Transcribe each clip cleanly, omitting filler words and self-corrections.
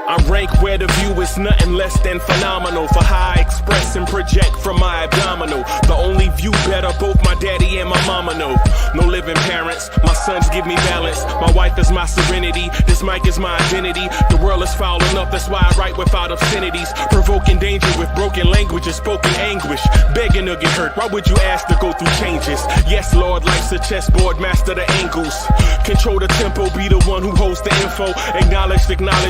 I rank where the view is nothing less than phenomenal. For how I express and project from my abdominal. The only view better, both my daddy and my mama know. No living parents, my sons give me balance. My wife is my serenity, this mic is my identity. The world is foul enough, that's why I write without obscenities. Provoking danger with broken language and spoken anguish. Begging to get hurt, why would you ask to go through changes? Yes, Lord, life's a chessboard, master the angles. Control the tempo, be the one who holds the info. Acknowledge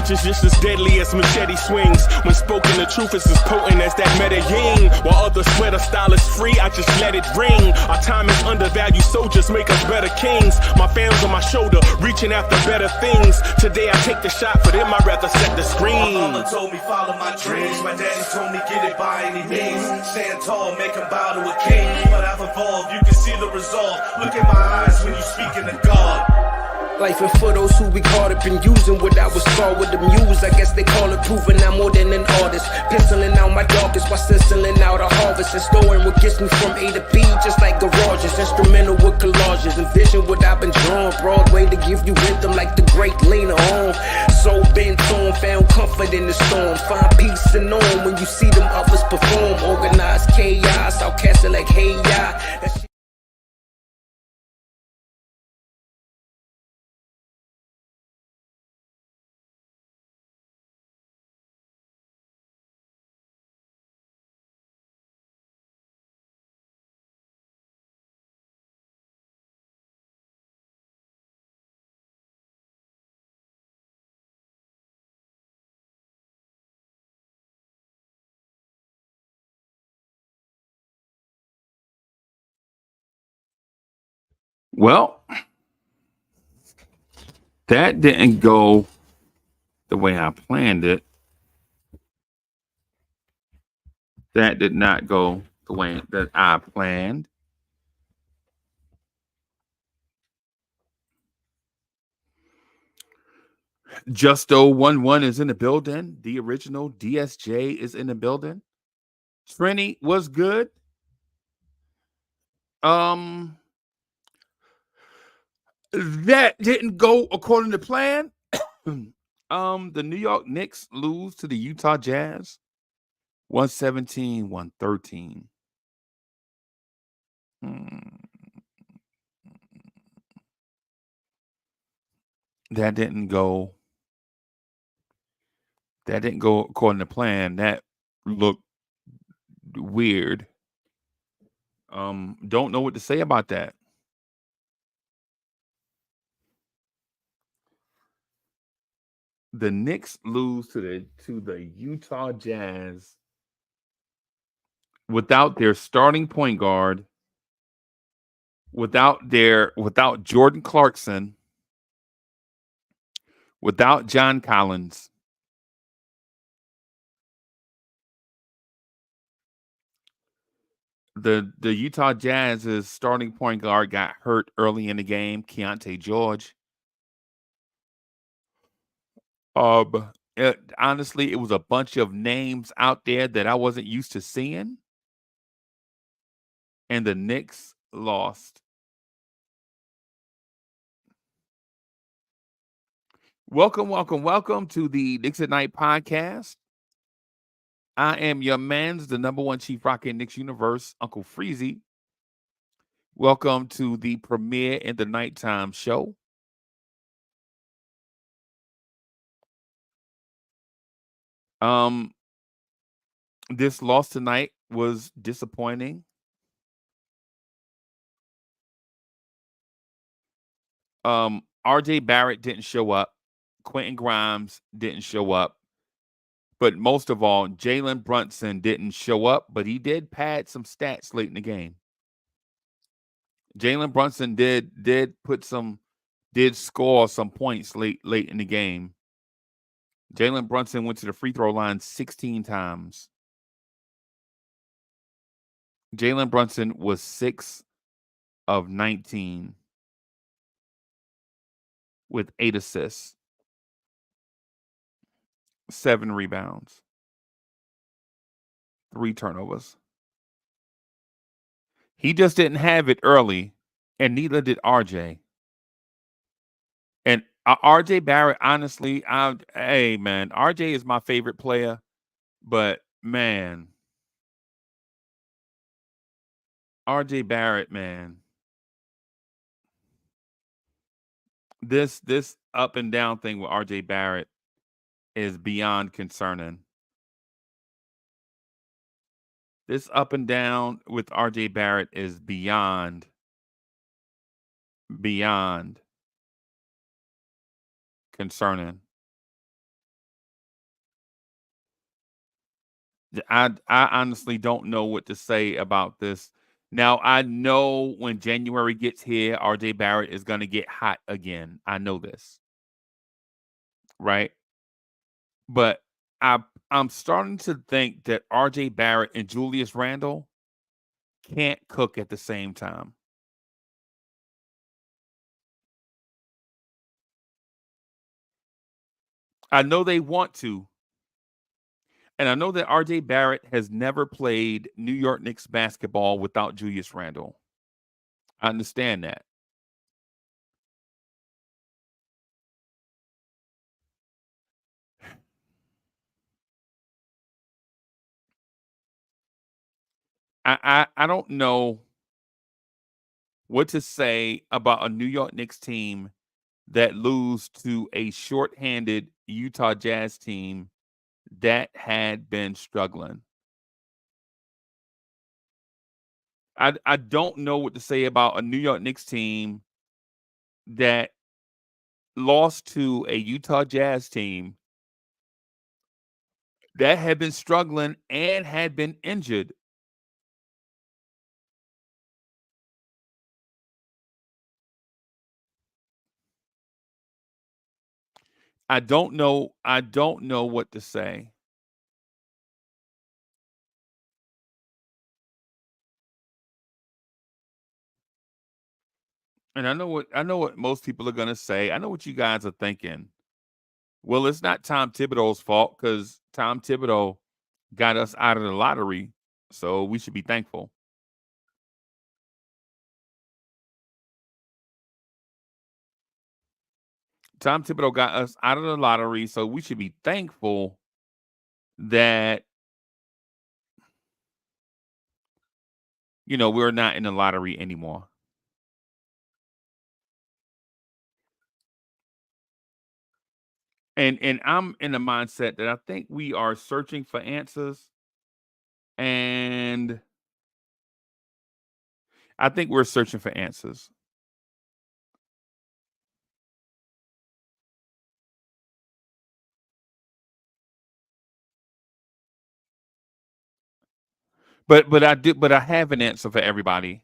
is just as deadly as machete swings. When spoken, the truth is as potent as that Medellin. While others swear the style is free, I just let it ring. Our time is undervalued, soldiers make us better kings. My fam's on my shoulder, reaching after better things. Today I take the shot, for them I'd rather set the screen. My mama told me follow my dreams. My daddy told me get it by any means. Stand tall, make him bow to a king. But I've evolved, you can see the resolve. Look in my eyes when you speaking to God. Life and for those who we caught up in using what I was taught with the muse. I guess they call it proving I'm more than an artist. Penciling out my darkest while stenciling out a harvest. And storing what gets me from A to B, just like garages. Instrumental with collages. Envision what I've been drawing. Broadway to give you rhythm like the great Lena Horne. So bent on, found comfort in the storm. Find peace and on when you see them others perform. Organized chaos, I'll cast it like hey ya. Well, that didn't go the way I planned it. That did not go the way that I planned. Justo11 is in the building. The original DSJ is in the building. Trini was good. That didn't go according to plan. The New York Knicks lose to the Utah Jazz 117-113. That didn't go according to plan. That looked weird. Don't know what to say about that. The Knicks lose to the Utah Jazz without their starting point guard, without Jordan Clarkson, without John Collins. The Utah Jazz's starting point guard got hurt early in the game, Keontae George. Honestly, it was a bunch of names out there that I wasn't used to seeing. And the Knicks lost. Welcome to the Knicks at Night podcast. I am your man's, the number one chief rocker in Knicks universe, Uncle Freezie. Welcome to the premiere in the nighttime show. This loss tonight was disappointing. RJ Barrett didn't show up. Quentin Grimes didn't show up. But most of all, Jalen Brunson didn't show up, but he did pad some stats late in the game. Jalen Brunson did score some points late in the game. Jalen Brunson went to the free throw line 16 times. Jalen Brunson was 6 of 19 with 8 assists, 7 rebounds, 3 turnovers. He just didn't have it early. and neither did RJ. And RJ Barrett, honestly, hey man, RJ is my favorite player, but man, RJ Barrett, man, this up and down thing with RJ Barrett is beyond concerning. This up and down with RJ Barrett is beyond concerning. I honestly don't know what to say about this. Now, I know when January gets here, RJ Barrett is going to get hot again. I know this, right? But I'm starting to think that RJ Barrett and Julius Randle can't cook at the same time. I know they want to. And I know that RJ Barrett has never played New York Knicks basketball without Julius Randle. I understand that. I don't know what to say about a New York Knicks team that lose to a shorthanded Utah Jazz team that had been struggling. I don't know what to say about a New York Knicks team that lost to a Utah Jazz team that had been struggling and had been injured. I don't know what to say. And I know what most people are gonna say. I know what you guys are thinking. Well, it's not Tom Thibodeau's fault because Tom Thibodeau got us out of the lottery, so we should be thankful. Tom Thibodeau got us out of the lottery, so we should be thankful that we're not in the lottery anymore. And I'm in the mindset that I think we are searching for answers, and I think we're searching for answers. But I have an answer for everybody.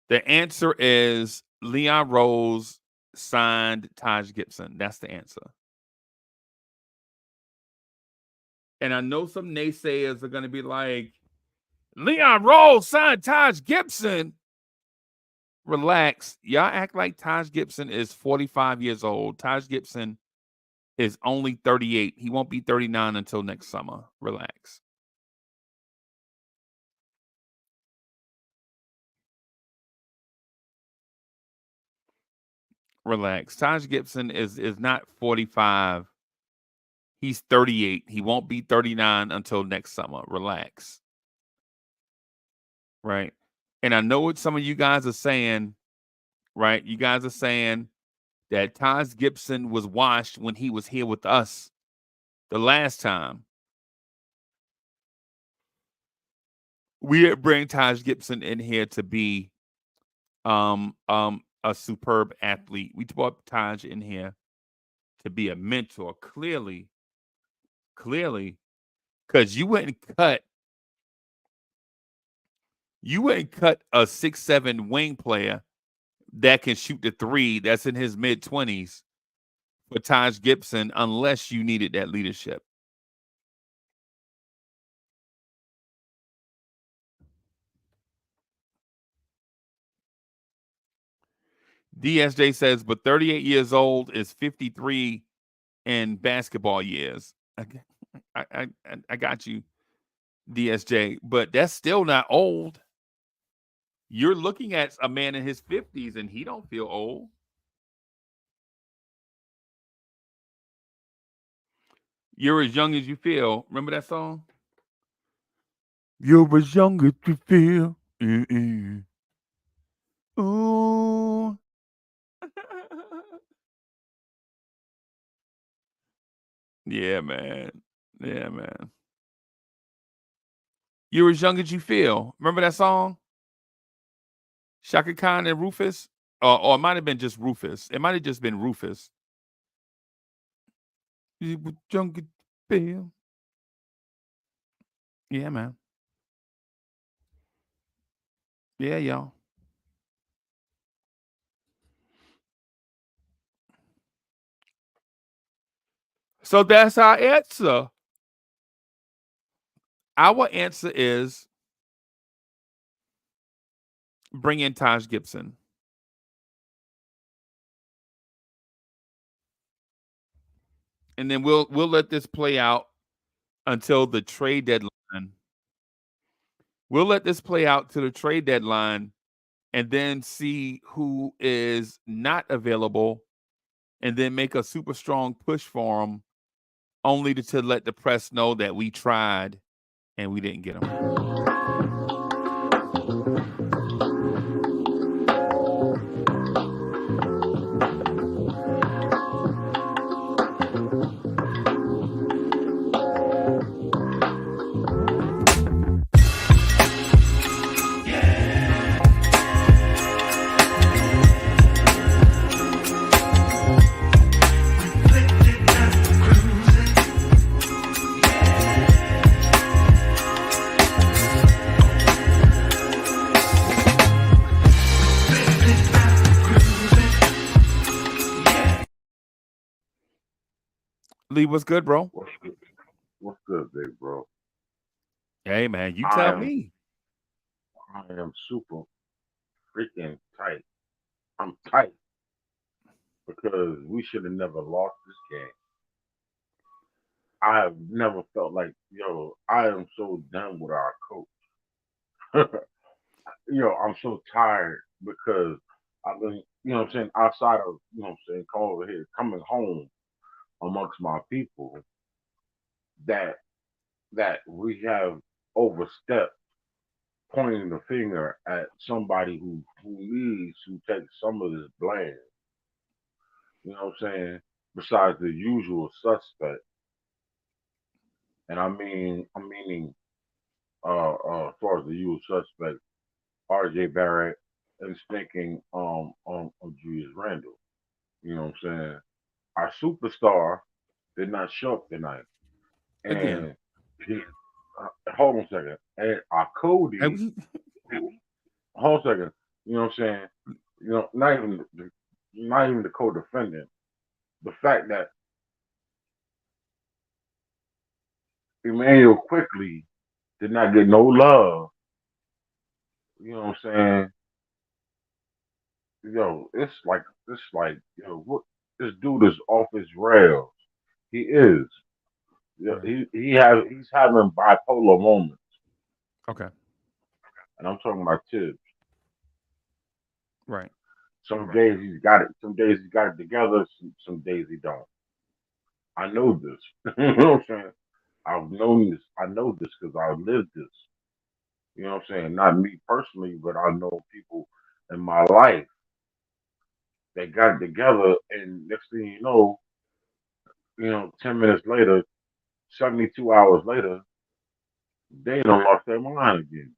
The answer is Leon Rose signed Taj Gibson. That's the answer. And I know some naysayers are going to be like, Leon Rose signed Taj Gibson. Relax. Y'all act like Taj Gibson is 45 years old. Taj Gibson is only 38. He won't be 39 until next summer. Relax. Relax. Taj Gibson is not 45. He's 38. He won't be 39 until next summer. Relax. Right. And I know what some of you guys are saying, right? You guys are saying that Taj Gibson was washed when he was here with us the last time. We didn't bring Taj Gibson in here to be a superb athlete. We brought Taj in here to be a mentor. Clearly, because you wouldn't cut a 6'7" wing player that can shoot the three that's in his mid-20s for Taj Gibson unless you needed that leadership. DSJ says, but 38 years old is 53 in basketball years. I got you, DSJ, but that's still not old. You're looking at a man in his 50s and he don't feel old. You're as young as you feel. Remember that song? You're as young as you feel. Ooh. Yeah, man. Yeah, man. You're as young as you feel. Remember that song? Shaka Khan and Rufus? Or it might have been just Rufus. It might have just been Rufus. You were young as you feel. Yeah, man. Yeah, y'all. So that's our answer. Our answer is bring in Taj Gibson. And then we'll let this play out until the trade deadline. We'll let this play out to the trade deadline and then see who is not available and then make a super strong push for them only to let the press know that we tried and we didn't get them. Lee, what's good, bro? What's good, big bro? Hey, man, you I tell am me. super freaking tight. I'm tight because we should have never lost this game. I have never felt like, I am so done with our coach. I'm so tired because I've been, what I'm saying, outside of, coming over here, coming home amongst my people, that we have overstepped pointing the finger at somebody who needs to take some of this blame. You know what I'm saying? Besides the usual suspect, and I'm meaning, as far as the usual suspect, R.J. Barrett and stinking Julius Randle. You know what I'm saying? Our superstar did not show up tonight, Again. and he, hold on a second, and our Cody, hold on a second. You know what I'm saying? Not even the co-defendant. The fact that Emmanuel quickly did not get no love. You know what I'm saying? What this dude is off his rails. He is. Right. He's having bipolar moments, Okay. and I'm talking about Tibbs. Right. Some days he's got it. Some days he's got it together. Some days he don't. I know this. You know what I'm saying? I've known this. I know this because I've lived this. You know what I'm saying? Not me personally, but I know people in my life that got it together, and next thing you know, 10 minutes later, 72 hours later, they don't lost their mind again.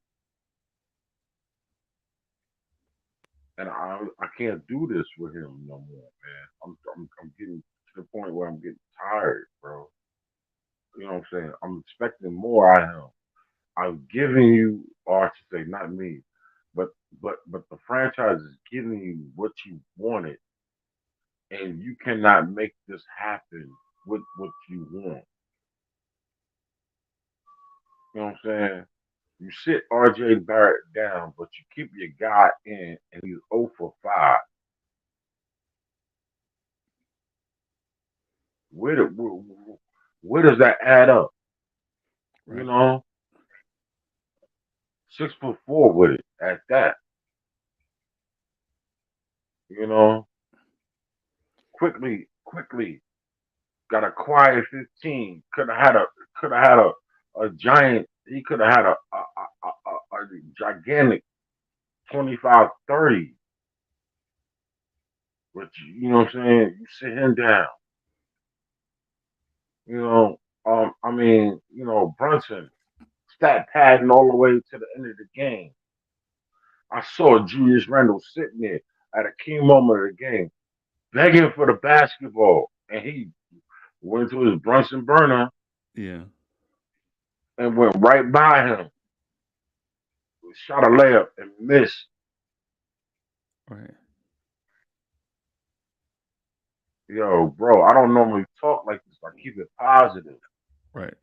And I can't do this with him no more, man. I'm getting to the point where I'm getting tired, bro. You know what I'm saying? I'm expecting more out of him. I've given you, or I should say, not me, but but the franchise is giving you what you wanted, and you cannot make this happen with what you want. You know what I'm saying? You sit RJ Barrett down, but you keep your guy in, and he's 0 for 5. Where does that add up? You Right. know, 6'4" with it at that. You know, quickly, got a quiet 15. Could have had a giant. He could have had a gigantic 25, 30. But you know what I'm saying? You sit him down. You know, I mean, you know, Brunson stat padding all the way to the end of the game. I saw Julius Randle sitting there at a key moment of the game, begging for the basketball, and he went to his Brunson burner Yeah. and went right by him, shot a layup and missed. Right. Yo, bro, I don't normally talk like this. I keep it positive, Right.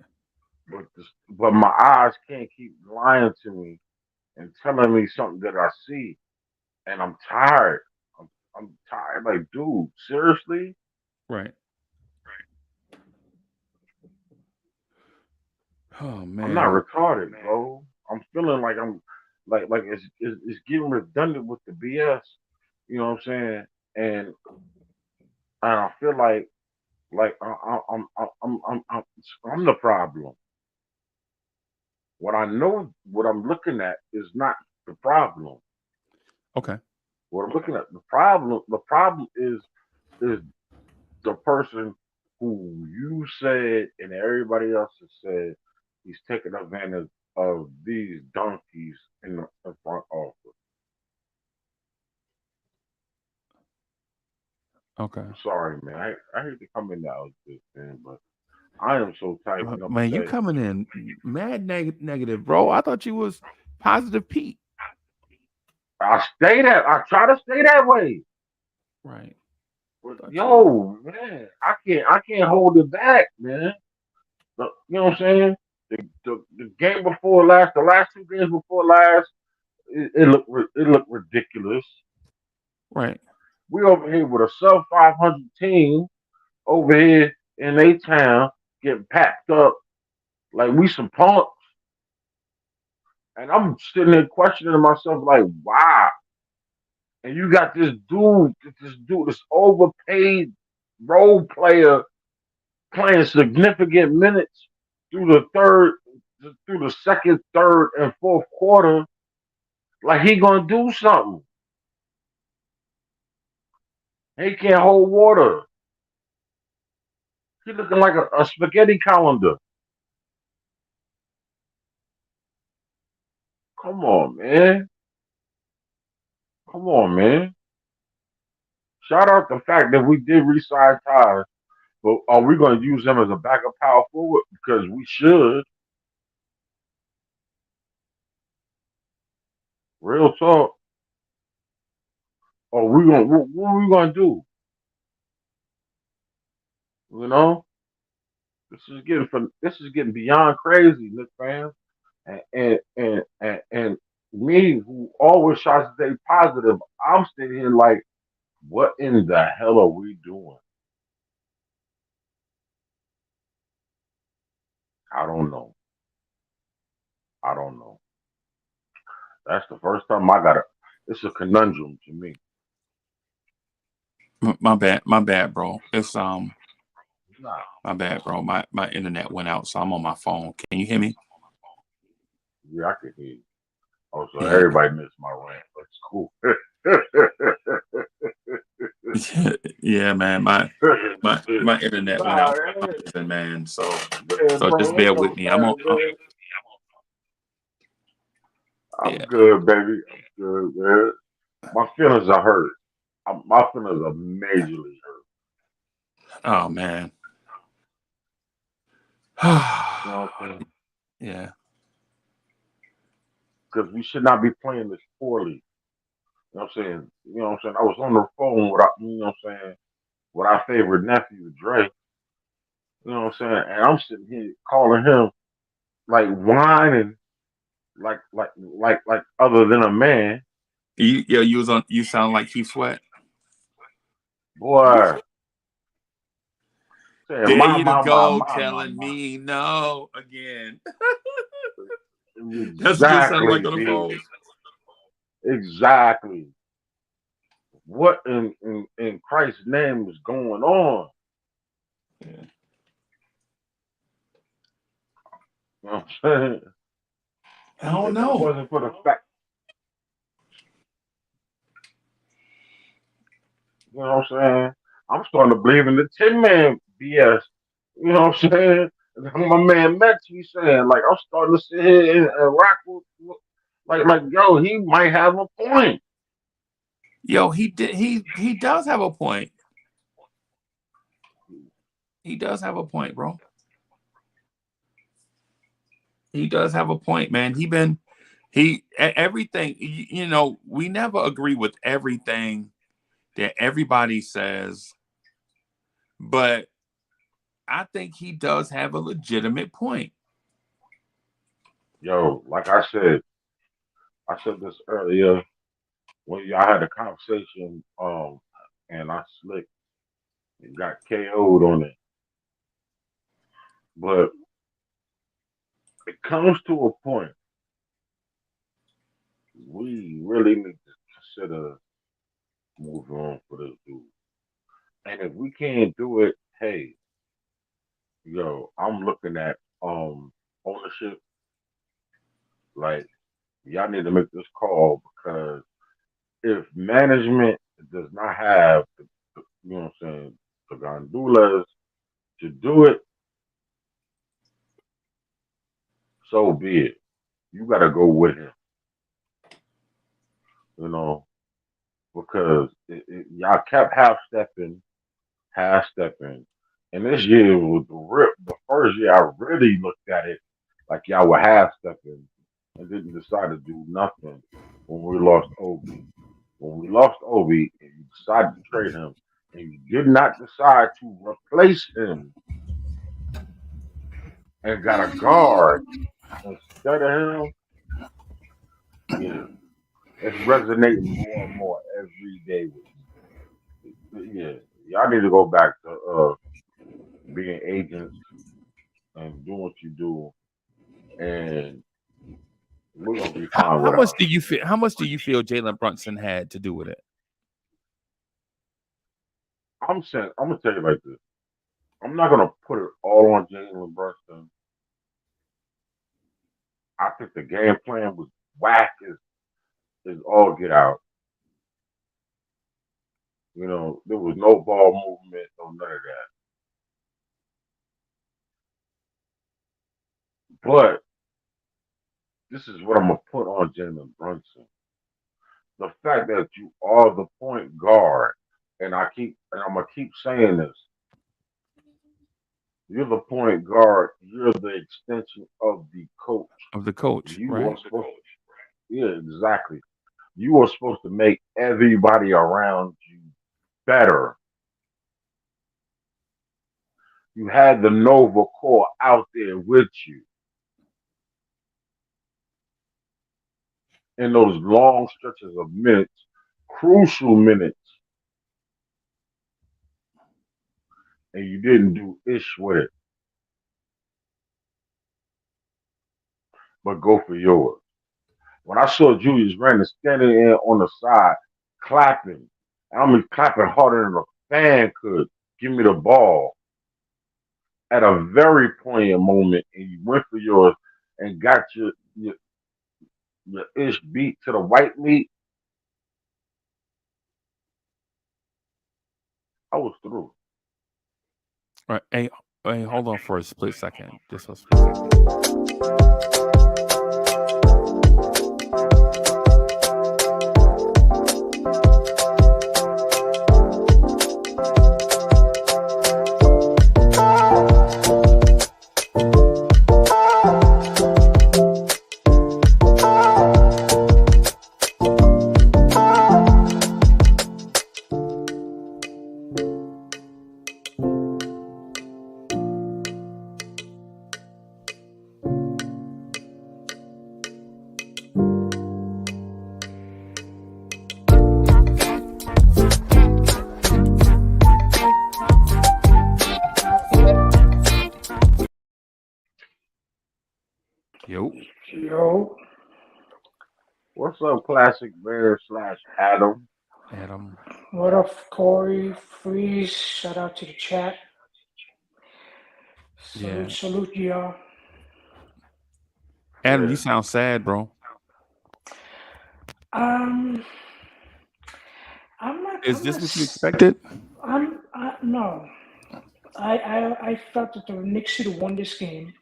but my eyes can't keep lying to me and telling me something that I see, and I'm tired. I'm tired. Like, dude, seriously? Right. Oh I'm not man. retarded, bro. I'm feeling like I'm like it's getting redundant with the BS. You know what I'm saying? And I feel like I'm the problem. What I know, what I'm looking at is not the problem. Okay. What I'm looking at, the problem is the person who you said and everybody else has said he's taking advantage of these donkeys in the front office. Okay. I'm sorry, man. I hate to come in out with this, man, but I am so tight and Man, you upset. coming in mad negative, bro. I thought you was positive Pete. I try to stay that way. Right. But Thought you was. yo, man, I can't hold it back, man. You know what I'm saying? The game before last, the last two games before last, it looked ridiculous. Right. We over here with a sub 500 team over here in a town getting packed up like we some punks, and I'm sitting there questioning myself like, why? And you got this overpaid role player playing significant minutes through the second, third, and fourth quarter, like he gonna do something. He can't hold water. He looking like a spaghetti calendar. Come on, man. Come on, man. Shout out the fact that we did re-sign Tyler, but are we going to use him as a backup power forward? Because we should. Real talk. Or what are we going to do? You know, this is getting beyond crazy, Nick fans. And me, who always tries to stay positive, I'm sitting here like, what in the hell are we doing? I don't know. I don't know. That's the first time I got it. It's a conundrum to me. My bad, bro. It's Nah. my bad, bro. My internet went out, so I'm on my phone. Can you hear me? Yeah, I can hear you. Oh, so Yeah. everybody missed my rant. That's cool. Yeah, man. My internet went Nah, out for some man. reason, man. So Yeah, just bro, bear ain't no with me. sweat, man. I'm Yeah. good, baby. I'm good, man. My feelings are hurt. My feelings are majorly hurt. Oh man. You know what I'm saying? Yeah. Because we should not be playing this poorly. You know what I'm saying? You know what I'm saying? I was on the phone with you know what I'm saying, with our favorite nephew, Dre. You know what I'm saying? And I'm sitting here calling him like whining, like other than a man. You was on. You sound like Keith Sweat. Boy, saying There my, you my, my, go, my, my, telling my. me no again. That's what you sounded Exactly, like on the B. phone. Exactly. what in Christ's name is going on? Yeah. You know what I'm saying? I don't If it know. wasn't for the fact, you know what I'm saying? I'm starting to believe in the Tin Man BS. You know what I'm saying? My man Max, he's saying, like, I'm starting to sit here and rock like, yo, he might have a point. Yo, he does have a point. He does have a point, bro. He does have a point, man. Everything, you know, we never agree with everything that everybody says, but I think he does have a legitimate point. Yo, like I said this earlier when y'all had a conversation, and I slick and got KO'd on it. But it comes to a point we really need to consider moving on for this dude. And if we can't do it, hey, yo, I'm looking at ownership. Like, y'all need to make this call because if management does not have, you know what I'm saying, the gondolas to do it, so be it. You got to go with him, you know, because y'all kept half stepping. And this year was the first year I really looked at it like y'all were half stepping and didn't decide to do nothing when we lost Obi. When we lost Obi and you decided to trade him and you did not decide to replace him and got a guard instead of him, yeah, it's resonating more and more every day with me. Yeah, y'all need to go back to being agents and doing what you do, and we're gonna be fine How without much him. do you feel? How much do you feel Jalen Brunson had to do with it? I'm saying, I'm gonna tell you like this. I'm not gonna put it all on Jalen Brunson. I think the game plan was whack as all get out. You know, there was no ball movement, no none of that. But this is what I'm gonna put on Jalen Brunson. The fact that you are the point guard, and I'm gonna keep saying this. You're the point guard. You're the extension of the coach. Of the coach, You right? are supposed to, yeah, exactly. You are supposed to make everybody around you better. You had the Nova Core out there with you in those long stretches of minutes, crucial minutes, and you didn't do ish with it, but go for yours. When I saw Julius Randle standing there on the side, clapping, and I mean clapping harder than a fan could, give me the ball at a very poignant moment, and you went for yours and got your ish beat to the white meat, I was through. Right. Hey, hold on for a split second. Just a split second. Yo. Yo. What's up, Classic Bear / Adam? Adam. What up, Corey, Freeze? Shout out to the chat. Yeah. Salute, y'all. Adam, Yeah. you sound sad, bro. Um, I'm not. Is I'm this not. what you expected? No. I felt that the Knicks should have won this game,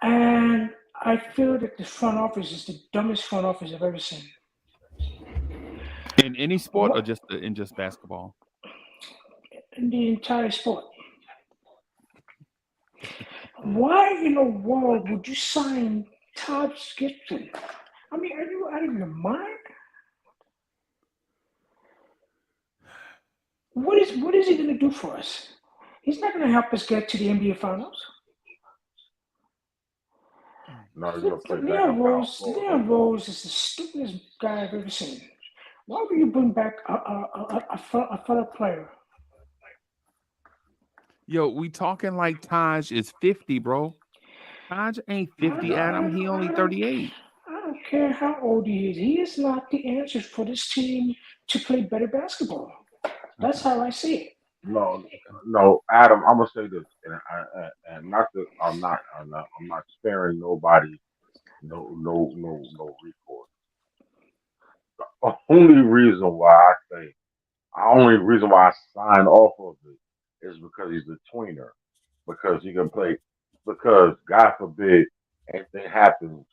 and I feel that the front office is the dumbest front office I've ever seen. In any sport or What just in just basketball? in the entire sport? Why in the world would you sign Todd Gibson? I mean, are you out of your mind? What is he going to do for us? He's not going to help us get to the NBA Finals. No, you're gonna play Leon backup power Rose, forward. Leon Rose is the stupidest guy I've ever seen. Why would you bring back a fellow player? Yo, we talking like Taj is 50, bro. Taj ain't 50, Adam. He only 38. I don't care how old he is. He is not the answer for this team to play better basketball. That's how I see it. No, Adam. I'm gonna say this, and not that I'm not sparing nobody no recourse. The only reason why I signed off of it is because he's a tweener, because he can play, because God forbid anything happens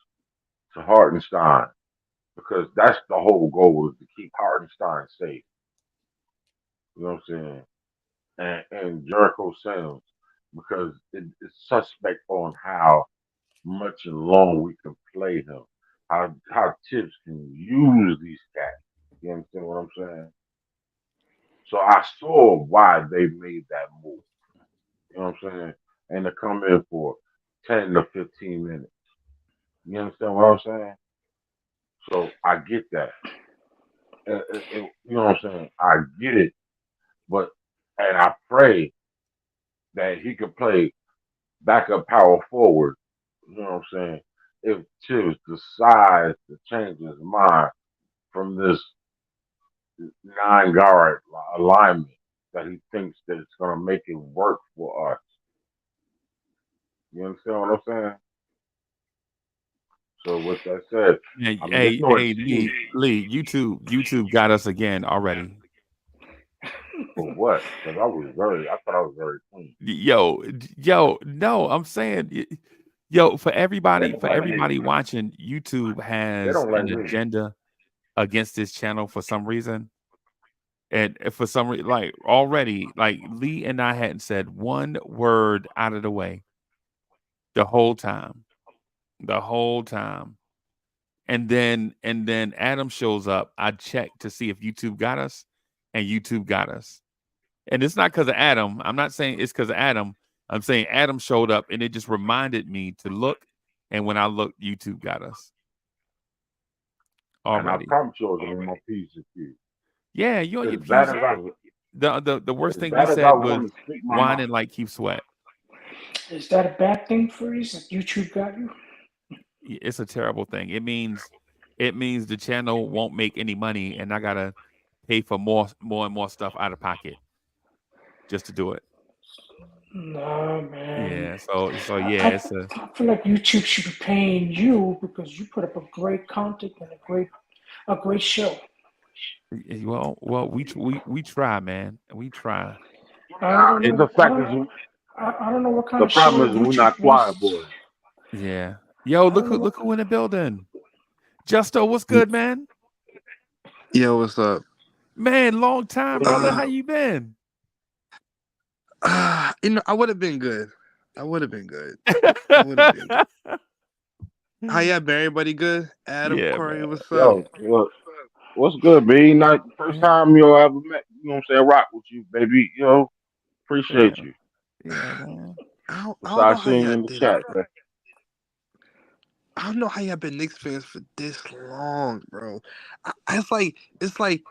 to Hartenstein, because that's the whole goal, is to keep Hartenstein safe. You know what I'm saying? And Jericho Sims, because it's suspect on how much and long we can play him, how Tips can use these cats. You understand what I'm saying? So I saw why they made that move. You know what I'm saying? And to come in for 10 to 15 minutes. You understand what I'm saying? So I get that. You know what I'm saying? I get it. But, and I pray that he could play backup power forward. You know what I'm saying? If Tibbs decides to change his mind from this 9 guard alignment, that he thinks that it's going to make it work for us. You understand what I'm saying? So with that said, Hey, I mean, there's hey, no hey, excuse Lee, YouTube got us again already. for what? Because I thought I was very clean. No, I'm saying, for They everybody, don't like me. watching, YouTube They has don't like an me. agenda against this channel for some reason. And for some reason, like already, like Lee and I hadn't said one word out of the way the whole time. The whole time. And then Adam shows up. I checked to see if YouTube got us, and YouTube got us. And it's not because of Adam. I'm not saying it's because of Adam. I'm saying Adam showed up, and it just reminded me to look. And when I looked, YouTube got us And I already. promise you, I was on my P's and Q's. Yeah, you on your As bad P's. as I, The worst as thing he bad as I said was want to speak my mind. whining like Keith Sweat. Is that a bad thing for you? That YouTube got you? It's a terrible thing. It means the channel won't make any money, and I gotta pay for more and more stuff out of pocket just to do it. No, man. Yeah. So yeah, I, it's a I feel like YouTube should be paying you because you put up a great content and a great show. well we try, man. We try. I don't And know. the fact is, I don't know what kind the of show problem is we're YouTube not wants. quiet boys. Yeah. Yo, I don't know look what. who in the building. Justo, what's good, man? Yo, what's up? Man, long time, brother. How Uh, you been? I would have been good. I would have been good. I would have been good. How y'all been? Everybody good? Adam, Yeah, Corey, man. what's up? Yo, what's good, B? Not first time ever met. You know what I'm saying? Rock with you, baby. Yeah, Appreciate you. yeah, man. I don't know Besides how seeing you y'all in the did it. chat, man. I don't know how y'all been Knicks fans for this long, bro. It's like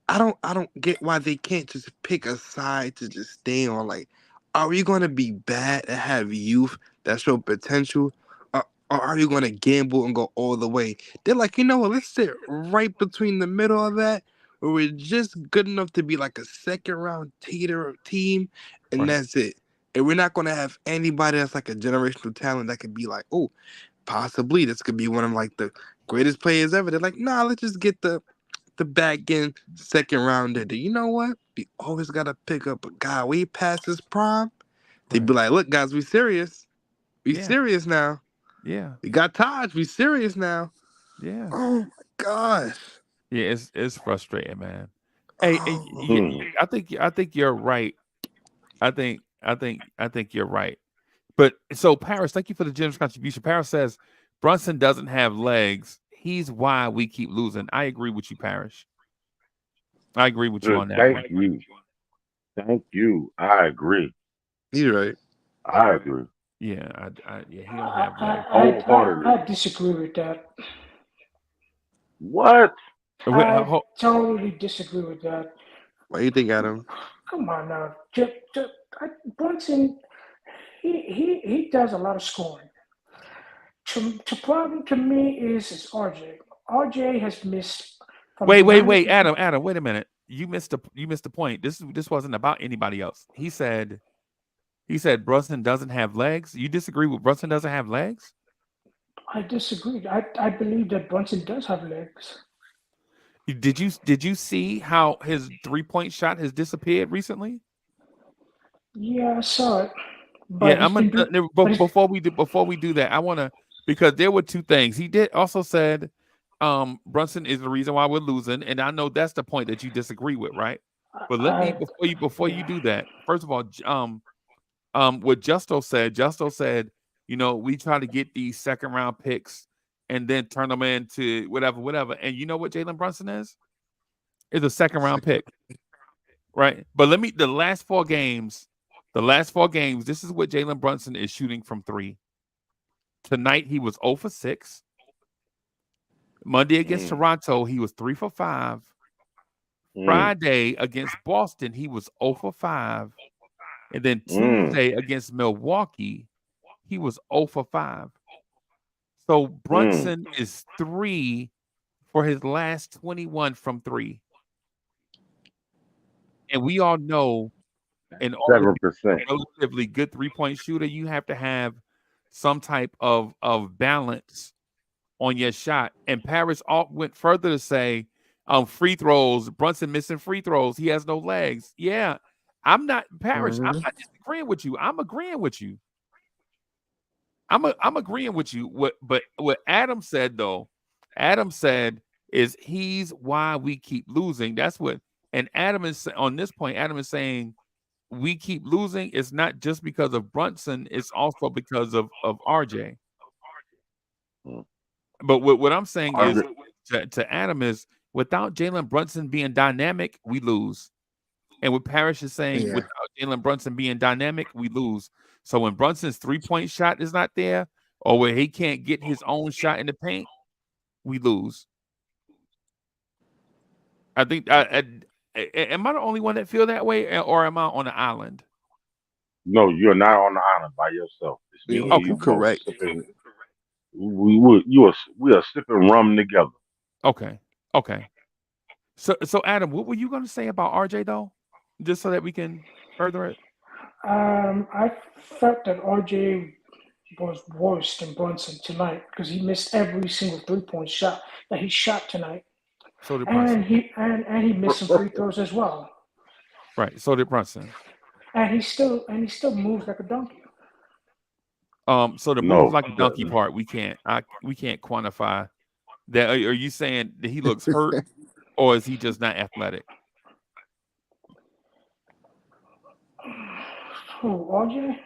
I don't get why they can't just pick a side to just stay on. Like, are we gonna be bad and have youth that show potential, or are you gonna gamble and go all the way? They're like, you know what? Let's sit right between the middle of that. where we're just good enough to be like a second round teeter team, and Right. that's it. And we're not gonna have anybody that's like a generational talent that could be like, oh, possibly this could be one of like the greatest players ever. They're like, nah, let's just get the back end second rounder. You know what? We always gotta pick up a guy way past his prime. They'd be like, look, guys, we serious. We Yeah. serious now. Yeah. We got Taj. We serious now. Yeah. Oh my gosh. Yeah. It's frustrating, man. Hey, Hmm. I think you're right. I think you're right. But so Paris, thank you for the generous contribution. Paris says Brunson doesn't have legs. He's why we keep losing. I agree with you, Parrish. I agree with you on that one. Thank you. Thank you. I agree. You're right. I agree. Yeah, yeah, he don't I, have I, legs. Wholeheartedly. I disagree with that. What? Wait, I totally disagree with that. What do you think, Adam? Come on now. Brunson, he does a lot of scoring. The problem to me is RJ. RJ has missed from wait, 90. Adam, wait a minute. You missed the point. This wasn't about anybody else. He said Brunson doesn't have legs. You disagree with Brunson doesn't have legs? I disagree. I believe that Brunson does have legs. Did you see how his 3-point shot has disappeared recently? Yeah, I saw it. But Yeah, he's I'm gonna been doing. but But he's, before we do that, I want to because there were two things. He did also said Brunson is the reason why we're losing, and I know that's the point that you disagree with, right? But let me I before you yeah. do that. First of all, what Justo said, you know, we try to get these second round picks and then turn them into whatever. And you know what Jalen Brunson is a second round pick, right? But the last four games, this is what Jalen Brunson is shooting from three. Tonight he was 0 for 6. Monday against Mm, Toronto, he was 3 for 5. mm, Friday against Boston, he was 0 for 5. And then mm, Tuesday against Milwaukee, he was 0 for 5. So mm. Brunson is 3 for his last 21 from 3. And we all know in order to be 7%. a relatively good 3-point shooter, you have to have some type of balance on your shot. And Paris went further to say, free throws, Brunson missing free throws. He has no legs. Yeah. I'm not Paris. I'm Mhm. not disagreeing with you. I'm agreeing with you. I'm agreeing with you. But what Adam said though, Adam said is he's why we keep losing. That's what and Adam is on this point, Adam is saying we keep losing. It's not just because of Brunson, it's also because of RJ. Mm. But what I'm saying is RJ, to Adam is without Jalen Brunson being dynamic, we lose. And what Parrish is saying, Yeah. without Jalen Brunson being dynamic, we lose. So when Brunson's 3-point shot is not there, or where he can't get his own shot in the paint, we lose. I think. Am I the only one that feel that way, or am I on the island? no, you're not on the island by yourself. It's me and Okay. You you both correct. sipping. We are sipping rum together. Okay. Okay. So Adam, what were you going to say about RJ though? Just so that we can further it. I felt that RJ was worse than Brunson tonight because he missed every single 3-point shot that he shot tonight, So did and Brunson. he missed some free throws as well. Right. So did Brunson. And he still moves like a donkey. So the move No, like a donkey part, we can't quantify that. Are you saying that he looks hurt, or is he just not athletic? Who, RJ?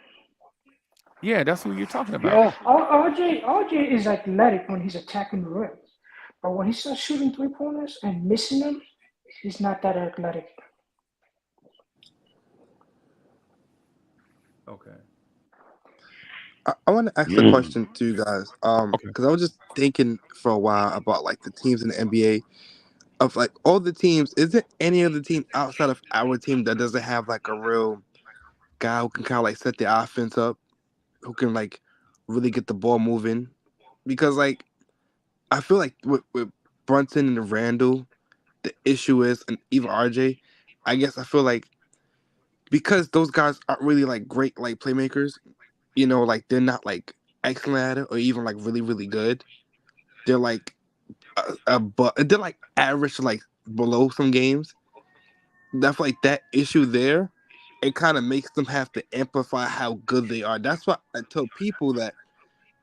Yeah, that's who you're talking about. yes. RJ is athletic when he's attacking the rim, but when he starts shooting 3-pointers and missing them, he's not that athletic. Okay. I want to ask a Mm. question to you guys. Okay. Because I was just thinking for a while about like the teams in the NBA. Of like all the teams, is there any other team outside of our team that doesn't have like a real guy who can kind of like set the offense up, who can like really get the ball moving? Because like I feel like with Brunson and Randall the issue is, and even RJ, I guess I feel like because those guys aren't really like great like playmakers, like they're not like excellent at it or even like really really good. They're like but they're like average to like below some games. That's like that issue there. It kind of makes them have to amplify how good they are. That's why I tell people that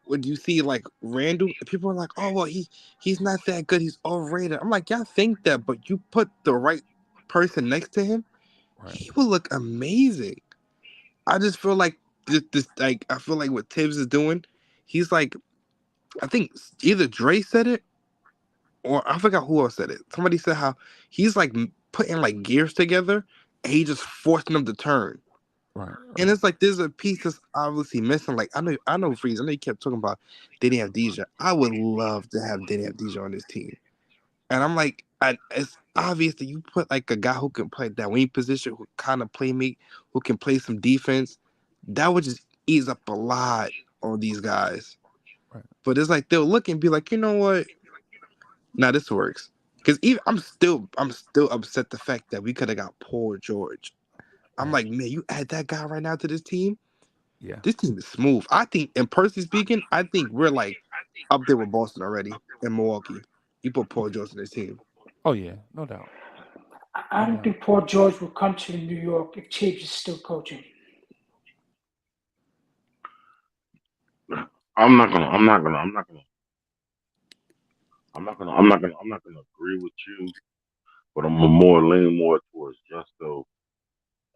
when you see like Randall, people are like, "Oh well, he's not that good. He's overrated." I'm like, "Y'all think that, but you put the right person next to him, Right. he will look amazing." I just feel like this like I feel like what Tibbs is doing, he's like, I think either Dre said it or I forgot who else said it. Somebody said how he's like putting like gears together and he just forcing them to turn. Right. And Right. it's like there's a piece that's obviously missing. Like I know Freeze. I know you kept talking about they didn't have Deja. I would love to have didn't have Deja on this team. And I'm like, it's obvious that you put like a guy who can play that wing position, who kind of play make, who can play some defense. That would just ease up a lot on these guys. Right. But it's like they'll look and be like, you know what? Now this works. Because even I'm still upset the fact that we could have got Paul George. I'm Right. like, man, you add that guy right now to this team. Yeah. This team is smooth. I think, and personally speaking, I think we're like up there with Boston already and Milwaukee. You put Paul George on this team. Oh yeah, no doubt. I No don't doubt. think Paul George will come to New York if Chase is still coaching. I'm not gonna. I'm not gonna. I'm not gonna. I'm not gonna. I'm not gonna. I'm not gonna agree with you. But I'm more lean more towards Justo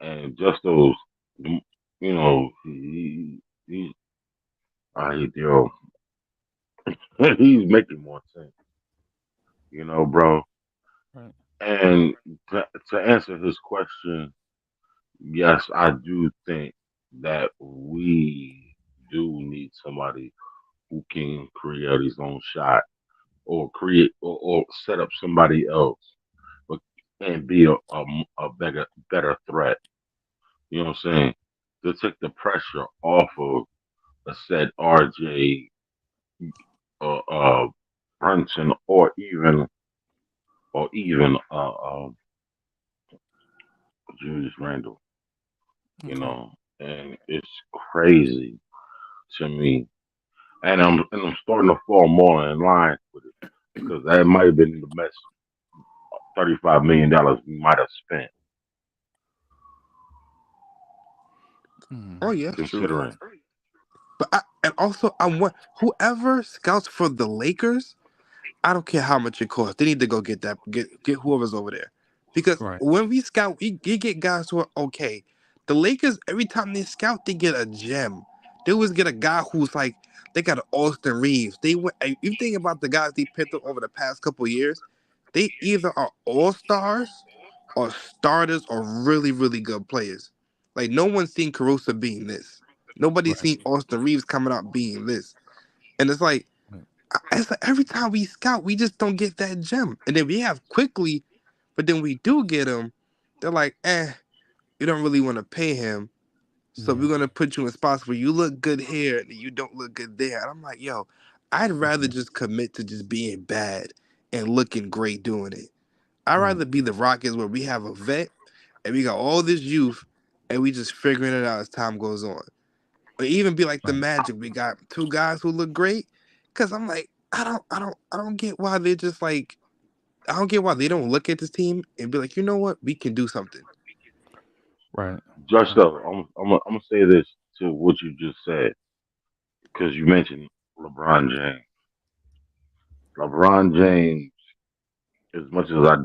and Justo's. He's yo, he's making more sense. Bro. Right. And to answer his question, yes, I do think that we do need somebody who can create his own shot or create or set up somebody else, but and be a better threat. You know what I'm saying? To take the pressure off of a said RJ, Brunson, or even Julius Randle. Okay. And it's crazy to me, and I'm starting to fall more in line with it because that might have been the best $35 million we might have spent, Oh Mm. yeah, that's true. considering. And also I want whoever scouts for the Lakers. I don't care how much it costs. They need to go get whoever's over there, because Right. when we scout, we get guys who are okay. The Lakers every time they scout, they get a gem. They always get a guy who's like they got an Austin Reeves. They went. If you think about the guys they picked up over the past couple years, they either are all stars or starters or really really good players. Like no one's seen Caruso being this. Nobody's Right. seen Austin Reeves coming out being this. And it's like Right. it's like every time we scout, we just don't get that gem. And then we have quickly, but then we do get him. They're like, we don't really want to pay him. So Yeah. we're gonna put you in spots where you look good here and you don't look good there. And I'm like, yo, I'd rather Okay. just commit to just being bad and looking great doing it. I'd Right. rather be the Rockets where we have a vet and we got all this youth and we just figuring it out as time goes on. Or even be like the Right. Magic. We got two guys who look great. Cause I'm like, I don't get why they're just like, I don't get why they don't look at this team and be like, you know what, we can do something. Right. Just Right. though, I'm gonna say this to what you just said because you mentioned LeBron James. LeBron James, as much as I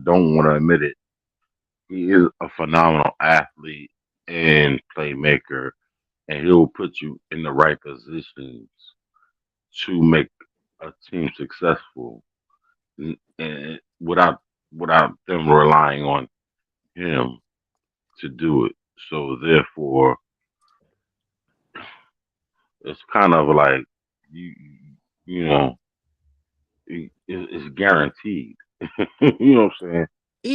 don't want to admit it, he is a phenomenal athlete and playmaker, and he'll put you in the right positions to make a team successful, and without them relying on him to do it. So therefore, it's kind of like you you know it's guaranteed. You know what I'm saying?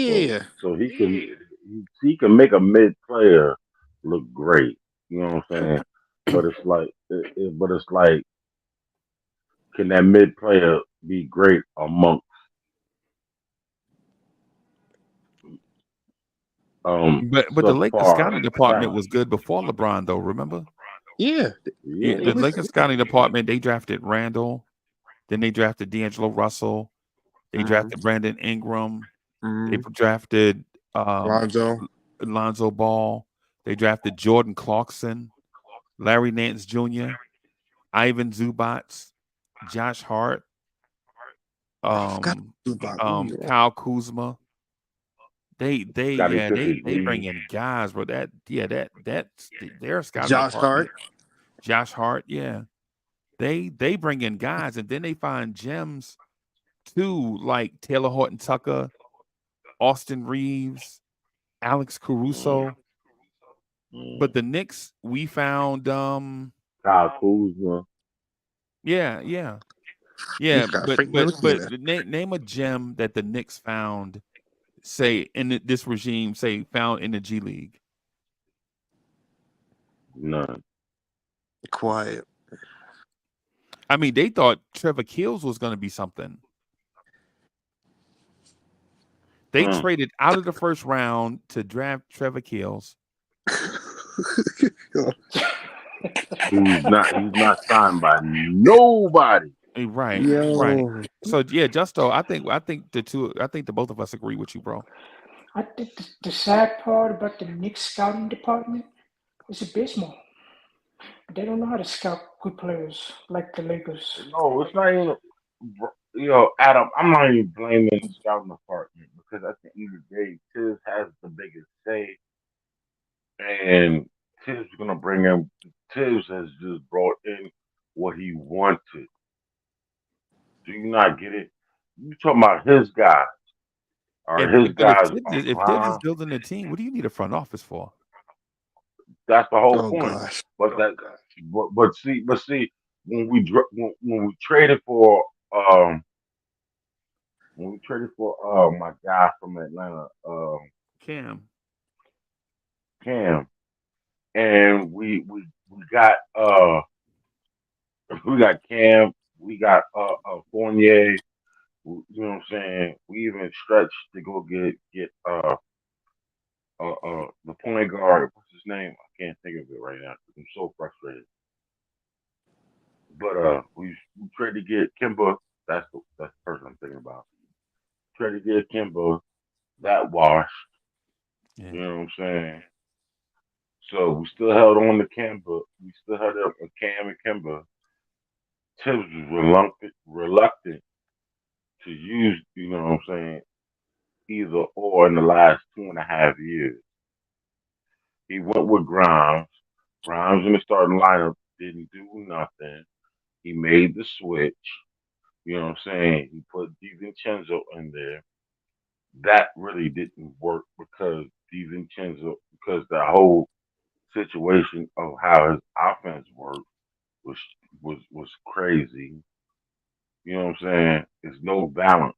So Yeah. so he can make a mid player look great. You know what I'm saying? But it's like but it's like, can that mid player be great amongst But the thus Lakers far. scouting department was good before LeBron, though. Remember? Yeah, Yeah, The Lakers scouting department, they drafted Randall, then they drafted D'Angelo Russell, they drafted Brandon Ingram, they drafted Lonzo. Lonzo Ball, they drafted Jordan Clarkson, Larry Nance Jr., Ivan Zubats, Josh Hart, I forgot about Kyle Kuzma. They Scotty Pippen. they bring in guys, bro. That's their scouting Josh department. Hart. Josh Hart, yeah. They bring in guys and then they find gems too, like Taylor Horton Tucker, Austin Reeves, Alex Caruso. But the Knicks, we found Kyle Kuzma. yeah. He's got Frank Ntilikina. Name a gem that the Knicks found, say in this regime, say found in the G League. None. Quiet. I mean, they thought Trevor Keels was going to be something. They traded out of the first round to draft Trevor Keels. He's not signed by nobody. Right. Yo. Right. So yeah, Justo, I think the both of us agree with you, bro. I think the sad part about the Knicks scouting department is abysmal. They don't know how to scout good players like the Lakers. No, it's not even. Adam, I'm not even blaming the scouting department because at the end of the day, Tiz has the biggest say, and Tiz is gonna bring in. Tiz has just brought in what he wanted. Do you not get it? You talking about his guys? Or his guys If Tibbs is building a team, what do you need a front office for? That's the whole Oh point. gosh. But see, when we traded for my guy from Atlanta, Cam, and we got Cam, we got Fournier. You know what I'm saying? We even stretched to go get the point guard. What's his name? I can't think of it right now. I'm so frustrated. But we tried to get Kimba. That's the person I'm thinking about. Tried to get Kimba. That washed. yeah. You know what I'm saying? So we still held on to Kimba. We still held up on Cam and Kimba. Tibbs was reluctant to use, you know what I'm saying, either or in the last 2.5 years. He went with Grimes. Grimes in the starting lineup didn't do nothing. He made the switch. You know what I'm saying? He put DiVincenzo in there. That really didn't work because because the whole situation of how his offense worked was crazy. You know what I'm saying? There's no balance.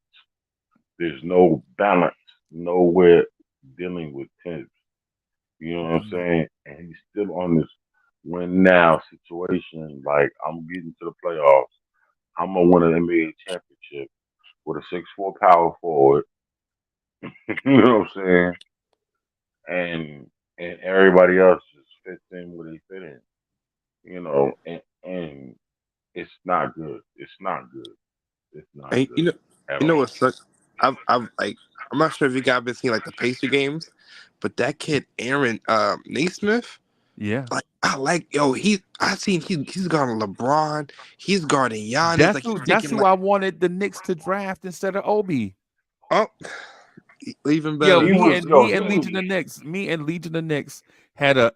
There's no balance nowhere dealing with Tibbs. You know what I'm saying? And he's still on this win now situation. Like, I'm getting to the playoffs. I'm gonna win an NBA championship with a 6'4" power forward. You know what I'm saying? And everybody else just fits in where they fit in. You know, and it's not good. It's not good. It's not And good at you know all. what sucks? I've like I'm not sure if you guys been seeing like the Pacer games, but that kid Aaron Naismith, Yeah. like he's guarding LeBron, he's guarding Giannis. That's who I wanted the Knicks to draft instead of Obi. Oh, even Yo, better. me and Legion of Knicks had a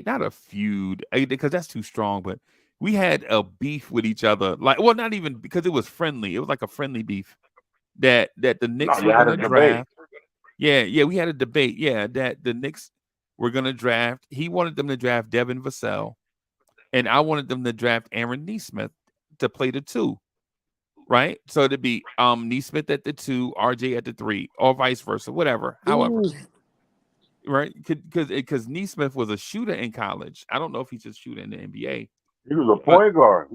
not a feud because that's too strong, but we had a beef with each other. Like, well, not even because it was friendly. It was like a friendly beef that the Knicks were going to draft. Yeah, we had a debate. Yeah, that the Knicks were going to draft. He wanted them to draft Devin Vassell, and I wanted them to draft Aaron Naismith to play the 2. Right, so it'd be Naismith at the 2, RJ at the 3, or vice versa, whatever. However, right, because Naismith was a shooter in college. I don't know if he's just shooting in the NBA. He was a point guard.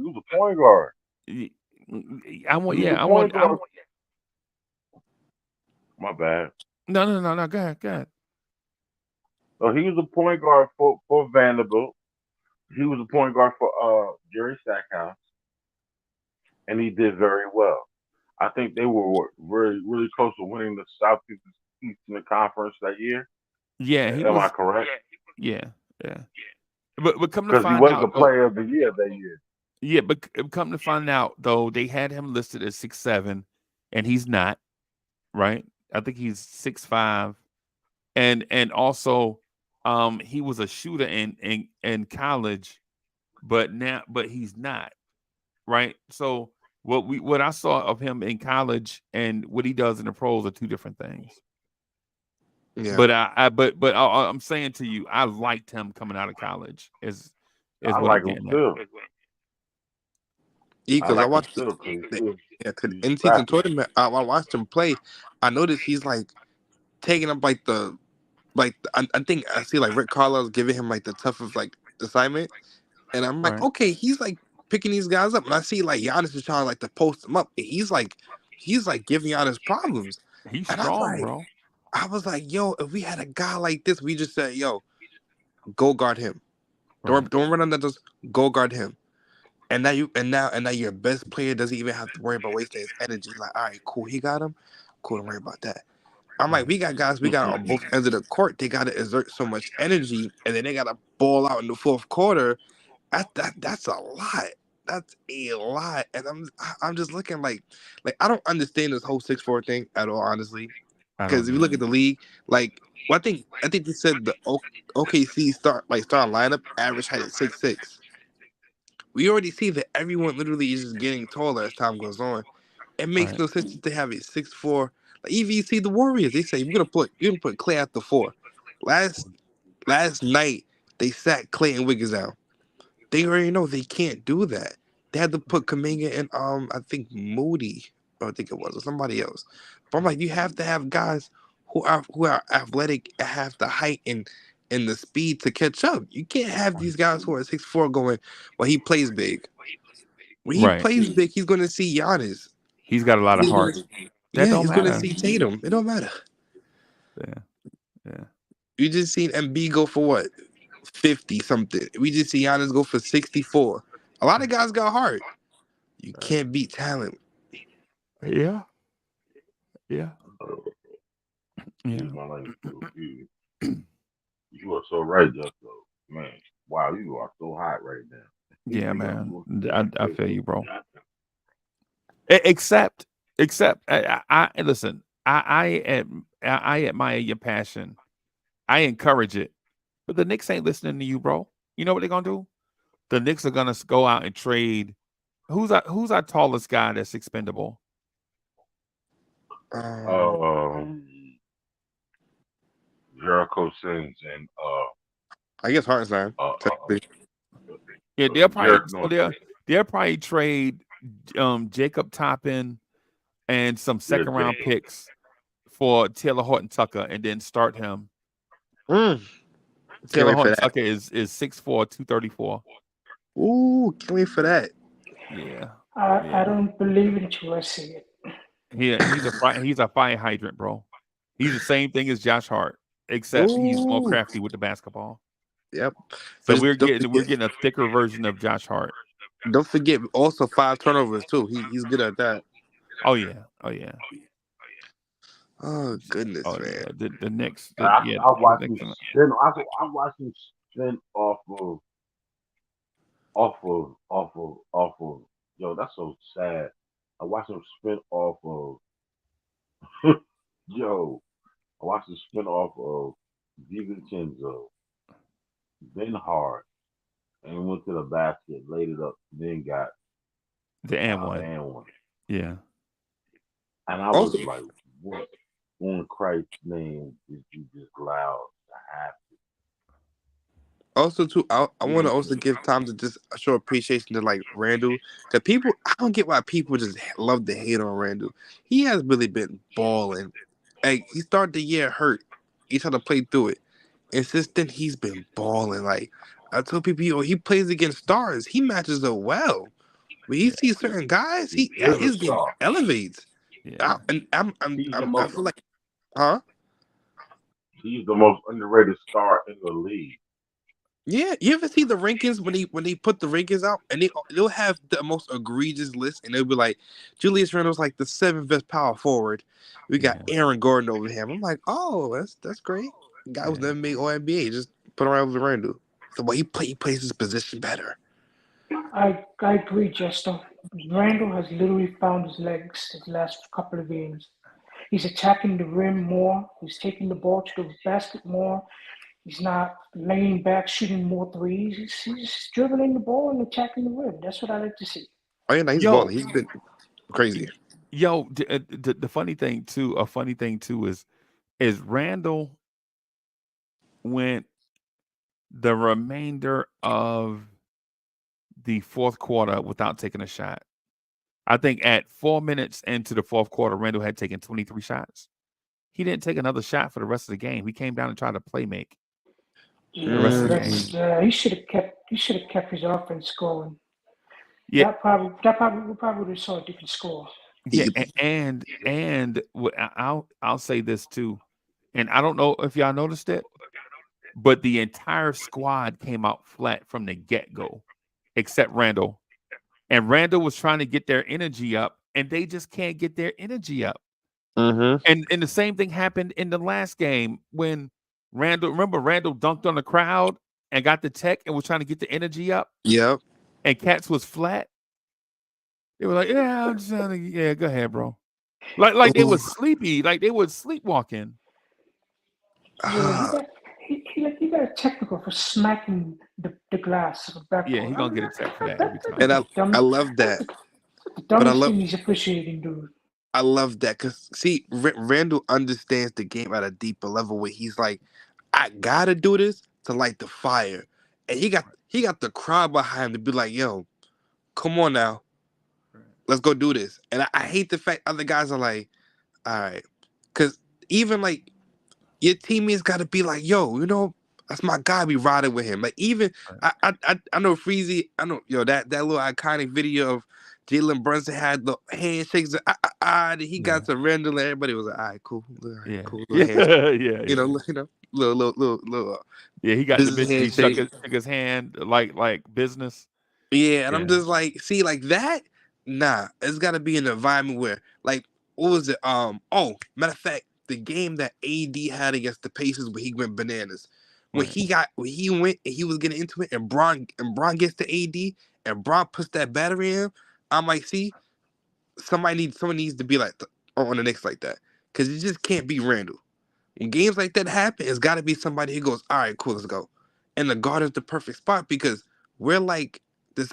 I want. My bad. No. Go ahead. So he was a point guard for Vanderbilt. He was a point guard for Jerry Stackhouse, and he did very well. I think they were really really close to winning the Southeastern Conference that year. Yeah, he Am I was. correct? Yeah, yeah. But come to Because he find was the out though, player of the year that year. yeah, but come to find out though, they had him listed as 6'7", and he's not, right? I think he's 6'5", and also, he was a shooter in college, but he's not, right? So what I saw of him in college and what he does in the pros are two different things. Yeah. But I'm saying to you, I liked him coming out of college. Is I what I'm like him getting at. still. I Because I like him watched still because the he's in season scrappy. tournament. I watched him play. I noticed he's like taking up I think I see like Rick Carlisle giving him like the toughest like assignment, and I'm like, Right. okay, he's like picking these guys up, and I see like Giannis is trying like to post him up, and he's like giving Giannis problems, He's and strong, bro. I was like, yo, if we had a guy like this, we just said, yo, go guard him, Right. don't run under those, go guard him. And now your best player doesn't even have to worry about wasting his energy. Like, all right, cool, he got him. Cool, don't worry about that. I'm like, Right. we got guys, we got on both ends of the court. They got to exert so much energy, and then they got to ball out in the fourth quarter. That's a lot. That's a lot. And I'm just looking like I don't understand this whole 6'4" thing at all, honestly. I Because don't if you look at either. the league, like, well, I think they said the OKC start lineup average height at 6'6". We already see that everyone literally is just getting taller as time goes on. It makes Right. no sense that they have a 6'4". Like even you see the Warriors, they say we're gonna put Clay at the 4. Last night they sat Clay and Wiggins down. They already know they can't do that. They had to put Kaminga and I think Moody, or I think it was, or somebody else. But I'm like, you have to have guys who are athletic and have the height and the speed to catch up. You can't have these guys who are 6'4" going, well, he plays big. When he Right. plays big, he's gonna see Giannis. He's got a lot of He's gonna, heart. That yeah, don't he's gonna matter. see Tatum. It don't matter. Yeah. Yeah. You just seen Embiid go for what? 50 something. We just see Giannis go for 64. A lot of guys got heart. You can't beat talent. Yeah. Yeah. Yeah. Excuse my language. You are so right, Justo. Man, wow, you are so hot right now. Yeah, You man. know, I feel you, bro. Except I listen. I admire your passion. I encourage it. But the Knicks ain't listening to you, bro. You know what they're gonna do? The Knicks are gonna go out and trade. Who's our tallest guy that's expendable? um, Jericho Sims and I guess Hartenstein, uh, uh, technically. Yeah, Jericho. No, they'll probably trade Jacob Toppin and some yeah, second round picks for Taylor Horton Tucker and then start him. Can't Taylor wait for Horton that. Tucker is 6'4", 234. Ooh, can't wait for that. Yeah. I don't believe it until I see it. He's a fire hydrant, bro. He's the same thing as Josh Hart, except he's more Ooh, crafty with the basketball. yep. So But we're don't getting a thicker version of Josh Hart. forget also 5 turnovers too. He's good at that. Oh yeah, oh yeah, Oh goodness, oh yeah. man. The Knicks, I watched the him Knicks. spin. I watched him spin off of. Yo, that's so sad. I watched him spin off of. Yo, I watched him spin off of DiVincenzo, then hard, and went to the basket, laid it up, then got The and the one. and one. Yeah. And I was Also, like, what on Christ's name did you just allow to happen? Also, too, I want to Even also give time to just show appreciation to like Randall. Cause I don't get why people just love to hate on Randall. He has really been balling. Like he started the year hurt. He tried to play through it, and since then he's been balling. Like I told people, he plays against stars. He matches up well. When he sees certain guys, he is a his game star. elevates. Yeah. And He's the I most feel like, huh? He's the most underrated star in the league. Yeah, you ever see the rankings when they put the rankings out and they'll have the most egregious list and they'll be like Julius Randle's like the seventh best power forward. We got Yeah. Aaron Gordon over him. I'm like, oh, that's great. Guy was Yeah. never made All NBA. Just put around with Randle. So well, he plays his position better. I agree, Jester. Randall has literally found his legs the last couple of games. He's attacking the rim more. He's taking the ball to the basket more. He's not laying back, shooting more threes. He's dribbling the ball and attacking the rim. That's what I like to see. Oh yeah, no, he's Yo, balling. He's been crazy. yo, the funny thing too, is Randall went the remainder of the fourth quarter without taking a shot. I think at 4 minutes into the fourth quarter, Randall had taken 23 shots. He didn't take another shot for the rest of the game. He came down and tried to play make the rest Yeah, of the Mm. game. he should have kept his offense going. Yeah, We probably would have saw a different score. yeah, Yep. I'll say this too, and I don't know if y'all noticed it, but the entire squad came out flat from the get go, except Randall. And Randall was trying to get their energy up, and they just can't get their energy up. Mm-hmm. And the same thing happened in the last game when Randall dunked on the crowd and got the tech and was trying to get the energy up, Yep. and Cats was flat. They were like, "Yeah, I'm just trying to, yeah, go ahead, bro." Like they Ooh. was sleepy, like they was sleepwalking. Yeah, Ah, he got a technical for smacking the glass of the Yeah, backboard. he gonna get a tech for that every That's time. and the I dumb, love that, the but dumbest thing he's appreciating, dude. I love that because see, Randall understands the game at a deeper level where he's like, I gotta do this to light the fire, and he got the crowd behind him to be like, yo, come on now, let's go do this. And I hate the fact other guys are like, all right, because even like your teammates got to be like, yo, that's my guy. Be riding with him. Like even Right. I know Freezie. I know that little iconic video of Jalen Brunson had the handshakes. That he Yeah, got to Randall and everybody was like, all right, yeah, cool, little handshake. yeah, yeah, You know, yeah. little Yeah, he got the business bitch. He handshake. shook his hand like business. Yeah, and I'm Yeah, just like, see, like that. Nah, it's got to be an environment where, like, what was it? Oh, matter of fact, the game that AD had against the Pacers where he went bananas. right, When he went and he was getting into it, and Braun gets to AD, and Braun puts that battery in him. I'm like, see, someone needs to be like on the Knicks like that, because it just can't be Randall. When games like that happen, it's got to be somebody who goes, all right, cool, let's go. And the guard is the perfect spot because we're like this.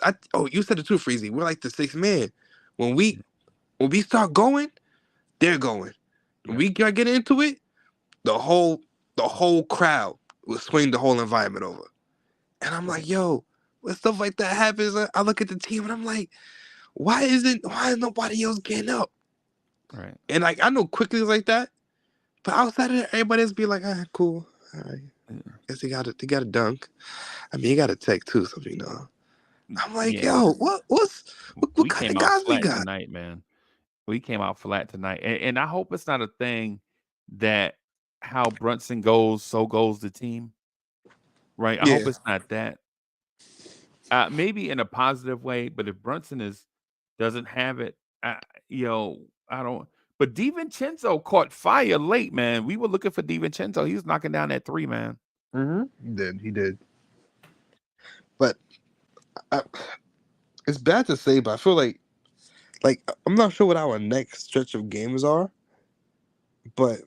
You said it too, Freezy. We're like the sixth man. When we when we start going, they're going. When yeah, we get into it, the whole crowd will swing the whole environment over. And I'm right, like, yo, when stuff like that happens, I look at the team and I'm like, why is nobody else getting up? right. And like I know quickly like that, but outside of that, everybody else be like, cool. All right. Yeah. Guess he got a dunk. I mean, he got a tech too, so you know. I'm like, Yeah, yo, what we kind came of out guys we flat got? tonight, man. We came out flat tonight, and I hope it's not a thing that how Brunson goes, so goes the team. Right. I hope Yeah. it's not that. Maybe in a positive way, but if doesn't have it, I don't. But DiVincenzo caught fire late, man. We were looking for DiVincenzo. He was knocking down that three, man. Mm-hmm. He did. But I, it's bad to say, but I feel like I'm not sure what our next stretch of games are. But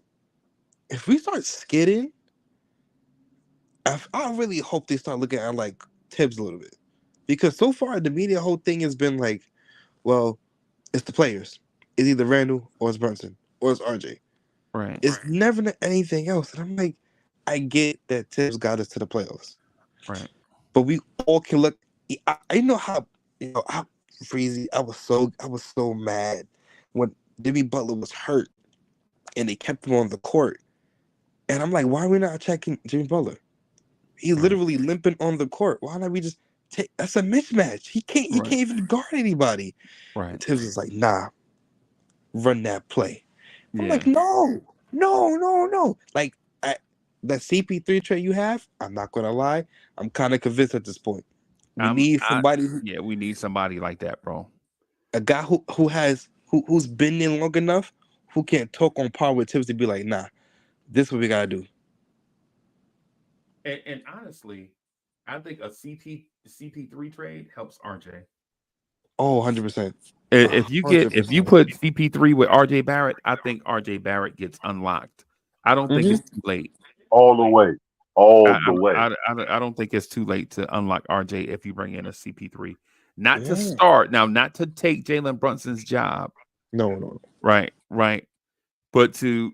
if we start skidding, I really hope they start looking at like Tibbs a little bit, because so far the media whole thing has been like, well, it's the players. It's either Randall or it's Brunson or it's RJ. Right, It's never anything else. And I'm like, I get that Tibbs got us to the playoffs, right, but we all can look. I know how how Freezy. I was so mad when Jimmy Butler was hurt and they kept him on the court. And I'm like, why are we not checking Jimmy Butler? He's right, literally limping on the court. Why not we just take? That's a mismatch. He right, can't even guard anybody. right. And Tibbs is like, nah, run that play. I'm Yeah, like, no. Like that CP3 trade you have, I'm not gonna lie, I'm kind of convinced at this point. We I'm need I somebody, yeah, we need somebody like that, bro. a guy who's been in long enough, who can't talk on par with Tibbs to be like, nah, this is what we gotta do. And honestly, I think a CP3 trade helps RJ. Oh, 100%. If you 100%. put CP3 with RJ Barrett, I think RJ Barrett gets unlocked. I don't think it's Mm-hmm. too late. All the way. All the way. I don't think it's too late to unlock RJ if you bring in a CP3. Not to Yeah. start now, not to take Jalen Brunson's job, No, no. right, but to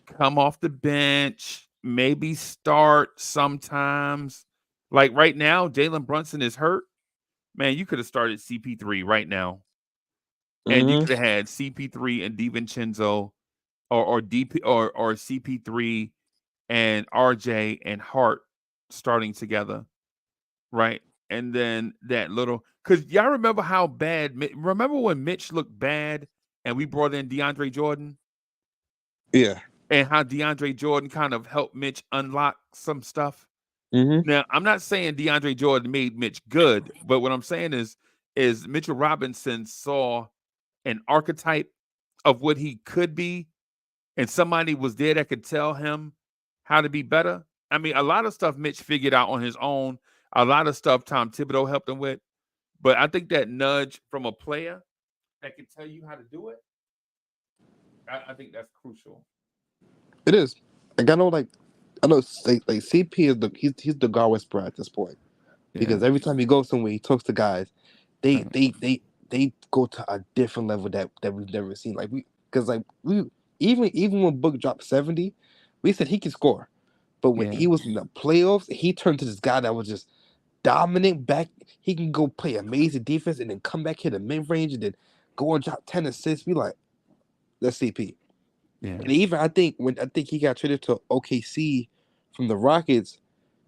come off the bench, maybe start sometimes. Like right now, Jalen Brunson is hurt. Man, you could have started CP3 right now, and you Mm-hmm. could have had CP3 and DiVincenzo, or DP or CP3 and RJ and Hart starting together, right? And then that little, because y'all remember how bad, remember when Mitch looked bad and we brought in DeAndre Jordan, Yeah. and how DeAndre Jordan kind of helped Mitch unlock some stuff? Mm-hmm. Now, I'm not saying DeAndre Jordan made Mitch good, but what I'm saying is Mitchell Robinson saw an archetype of what he could be, and somebody was there that could tell him how to be better. I mean, a lot of stuff Mitch figured out on his own. A lot of stuff Tom Thibodeau helped him with. But I think that nudge from a player that can tell you how to do it, I think that's crucial. It is. Like I know like CP is he's the guard whisperer at this point. Yeah. Because every time he goes somewhere, he talks to guys. They Right. they they they go to a different level that we've never seen. Like we even when Book dropped 70, we said he can score. But when Yeah. he was in the playoffs, he turned to this guy that was just dominant back. He can go play amazing defense and then come back hit a mid range and then go and drop 10 assists. We like, that's CP. Yeah. And even I think he got traded to OKC from the Rockets,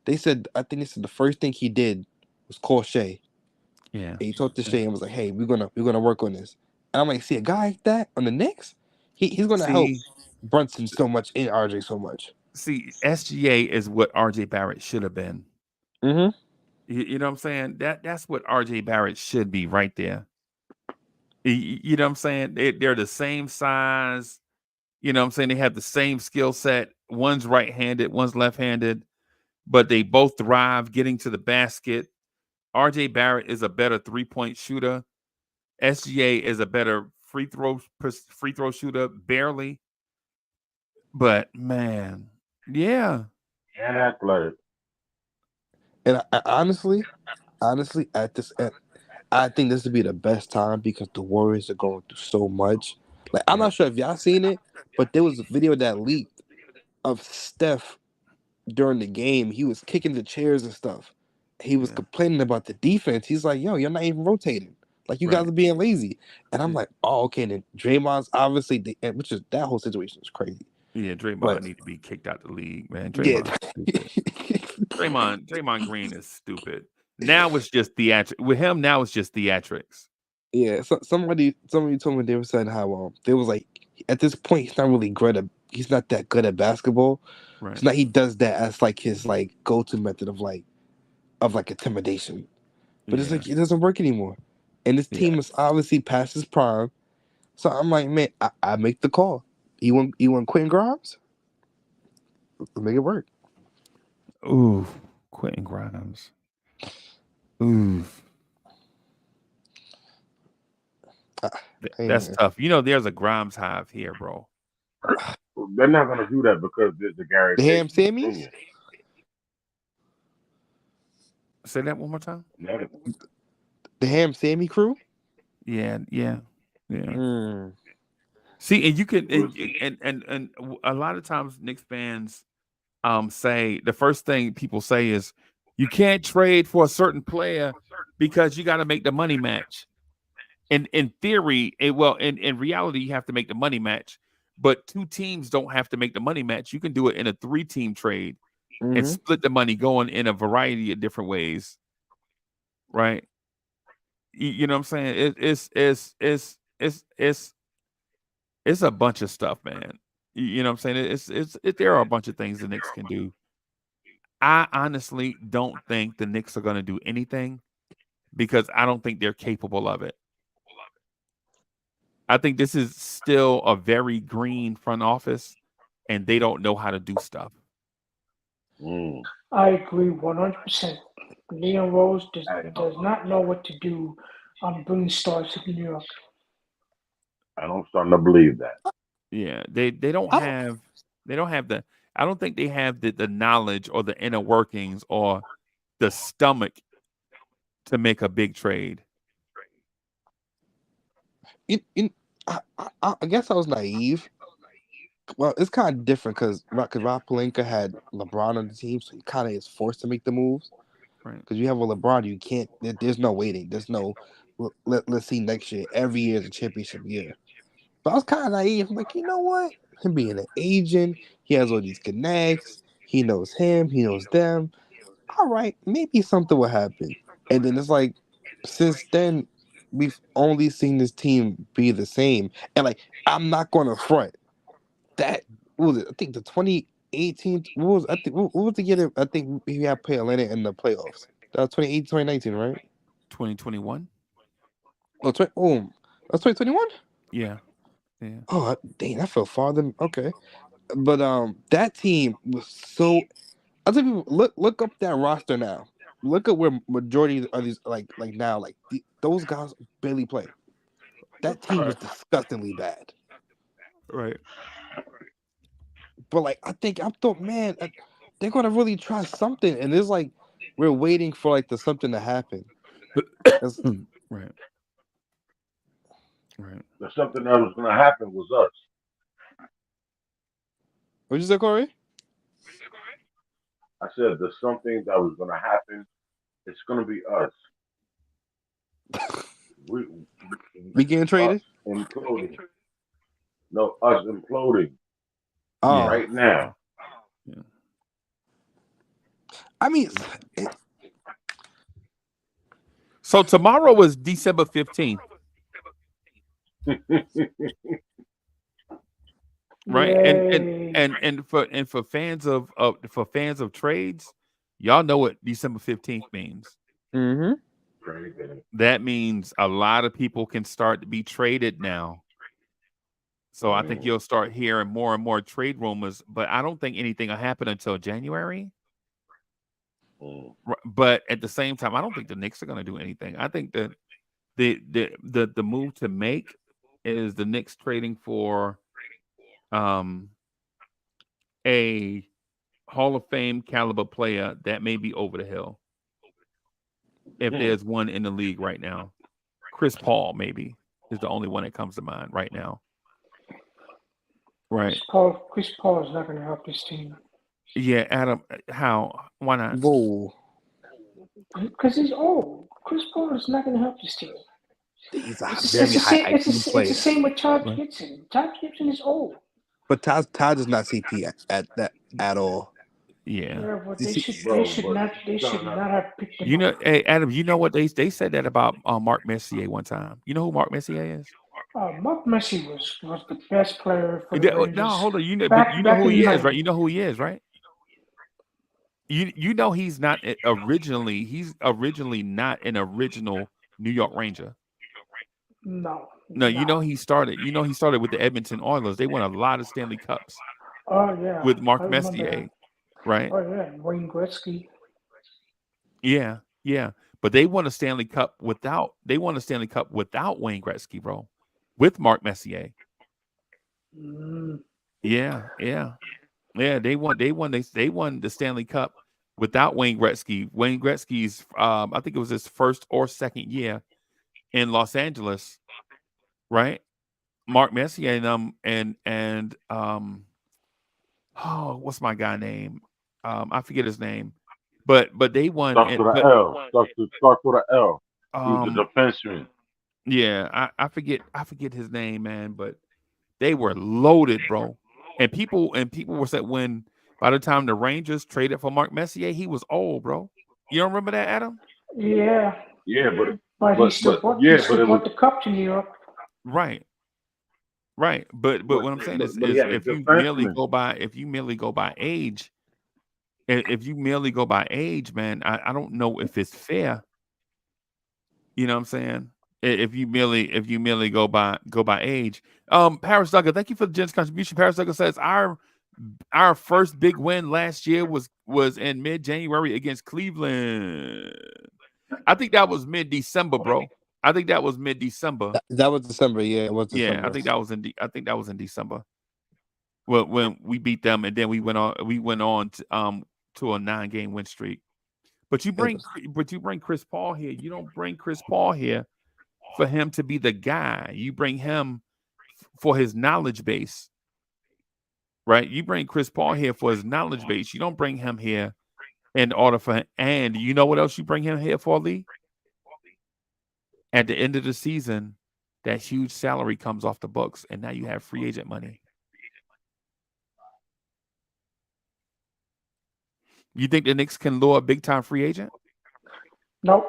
they said the first thing he did was call Shea. Yeah. And he talked to Yeah. Shea and was like, "Hey, we're gonna work on this." And I'm like, "See a guy like that on the Knicks, he's gonna help See, Brunson so much and RJ so much." SGA is what RJ Barrett should have been. Mm-hmm. You know what I'm saying? That's what RJ Barrett should be right there. You know what I'm saying? They're the same size. You know what I'm saying? They have the same skill set. One's right-handed, one's left-handed, but they both thrive getting to the basket. RJ Barrett is a better three-point shooter. SGA is a better free throw shooter, barely. But man, yeah, And athletic. And honestly, I think this would be the best time because the Warriors are going through so much. Like I'm yeah, not sure if y'all seen it, but there was a video that leaked of Steph during the game. He was kicking the chairs and stuff. He was yeah, complaining about the defense. He's like, "Yo, you're not even rotating. Like you guys right. are being lazy." And I'm Yeah, like, "Oh, okay." And then Draymond's obviously, which is that whole situation is crazy. yeah, But Draymond need to be kicked out the league, man. yeah, Draymond's stupid. Draymond Green is stupid. Now it's just theatrics. With him, now it's just theatrics. yeah. So, somebody told me they were saying how they was like at this point he's not really good at he's not that good at basketball. Right. It's not he does that as like his like go to method of like intimidation. But it's Yeah. like it doesn't work anymore. And this Yeah. team is obviously past his prime. So I'm like, man, I make the call. You want Quentin Grimes? Let's make it work. Ooh, Quentin Grimes. Ooh, Uh, hey that's man. tough. You know, there's a Grimes hive here, bro. They're not gonna do that because there's the Gary The Ham Payton Sammies? Jr. Say that one more time. Never. The Ham Sammy crew? Yeah, yeah, yeah. Mm. See, and you can, We'll and see. a lot of times Knicks fans say the first thing people say is you can't trade for a certain player because you got to make the money match. And in theory, in reality, you have to make the money match. But two teams don't have to make the money match. You can do it in a three-team trade and Hmm. split the money going in a variety of different ways, right? You know what I'm saying? It's a bunch of stuff, man. You know what I'm saying? There are a bunch of things the Knicks can do. I honestly don't think the Knicks are going to do anything because I don't think they're capable of it. I think this is still a very green front office, and they don't know how to do stuff. I agree 100%. Leon Rose does not know what to do on bringing stars to New York. I'm starting to believe that. Yeah, they don't have the. I don't think they have the knowledge or the inner workings or the stomach to make a big trade. I guess I was naive. Well, it's kind of different because Rob Pelinka had LeBron on the team, so he kind of is forced to make the moves. Right. Because you have a LeBron, you can't. There's no waiting. There's no. Let's see next year. Every year is a championship year. But I was kind of naive. I'm like, you know what? Him being an agent, he has all these connects. He knows him. He knows them. All right, maybe something will happen. And then it's like, since then, we've only seen this team be the same. And like, I'm not going to front. That what was it? I think the 2018. What was the year that I think we had play Atlanta in the playoffs? That was 2018, 2019, right? 2021. Oh, that's 2021. Yeah. Oh, dang, that felt farther. Okay, but that team was so. I think people look up that roster now. Look at where majority of these like now those guys barely play. That team was disgustingly bad. Right. But like I thought, man, they're gonna really try something, and it's like we're waiting for like the something to happen. Right. The something that was going to happen was us. What'd you say, Corey? I said the something that was going to happen. It's going to be us. We getting traded? Imploding. No, us imploding. Oh. Right now. Yeah. I mean, so tomorrow was December 15th. Right. Yay. And for fans of trades, y'all know what December 15th means. Mm-hmm. That means a lot of people can start to be traded now. So I think you'll start hearing more and more trade rumors, but I don't think anything will happen until January. But at the same time, I don't think the Knicks are going to do anything. I think that the move to make is the Knicks trading for a Hall of Fame caliber player that may be over the hill. If there's one in the league right now, Chris Paul maybe is the only one that comes to mind right now. Right. Chris Paul is not going to help this team. Yeah, Adam. How? Why not? Whoa. Because he's old. Chris Paul is not going to help this team. He's a It's very high the IQ player. same with Todd Gibson. Todd Gibson is old. But Todd does not CP at that at all. Yeah. But they should not have picked him. You know, hey Adam, you know what they said that about Mark Messier one time. You know who Mark Messier is? Mark Messier was the best player for the Rangers. No, hold on. You know who he is, right? You know who he is, right? You know he's not originally. He's originally not an original New York Ranger. No. You know he started. You know he started with the Edmonton Oilers. They won a lot of Stanley Cups. Oh yeah. With Mark Messier, right? Oh yeah, Wayne Gretzky. Yeah. But they won a Stanley Cup without. They won a Stanley Cup without Wayne Gretzky, bro. With Mark Messier. Yeah. They won the Stanley Cup without Wayne Gretzky. Wayne Gretzky's I think it was his first or second year in Los Angeles, right? Mark Messier and what's my guy name? I forget his name. But they won. Starts with an L. Starts with an L. He's a defenseman. Yeah, I forget his name, man. But they were loaded, bro. And people were said when by the time the Rangers traded for Mark Messier, he was old, bro. You don't remember that, Adam? Yeah. Yeah, but he still brought the cup to New York. Right. Right. But But what I'm saying is but he had a if you merely defenseman. go by age, if you merely go by age, man, I don't know if it's fair. You know what I'm saying? If you merely go by age. Paris Duggar, thank you for the generous contribution. Paris Duggar says our first big win last year was in mid-January against Cleveland. I think that was mid-December, bro. I think that was mid-December. That was December. Yeah, it was Yeah, December. I think that was in December. Well, when we beat them, and then we went on to a 9-game win streak. But you bring Chris Paul here. You don't bring Chris Paul here for him to be the guy. You bring him for his knowledge base, right? You bring Chris Paul here for his knowledge base. You don't bring him here in order for him. And you know what else you bring him here for, Lee? At the end of the season, that huge salary comes off the books, and now you have free agent money. You think the Knicks can lure a big-time free agent? Nope.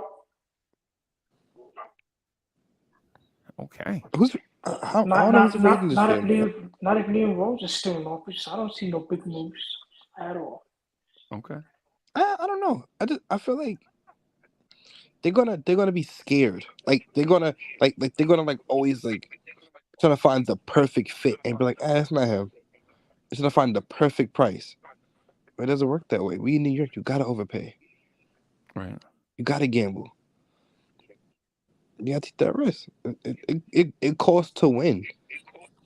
I Okay. don't know who's the free agent this year. Not if Liam Rose is still in office. I don't see no big moves at all. Okay. I don't know. I feel like they're gonna be scared. Like they're gonna always like trying to find the perfect fit and be like, that's not him. They're trying to find the perfect price. But it doesn't work that way. We in New York, you gotta overpay. Right. You gotta gamble. You gotta take that risk. It costs to win.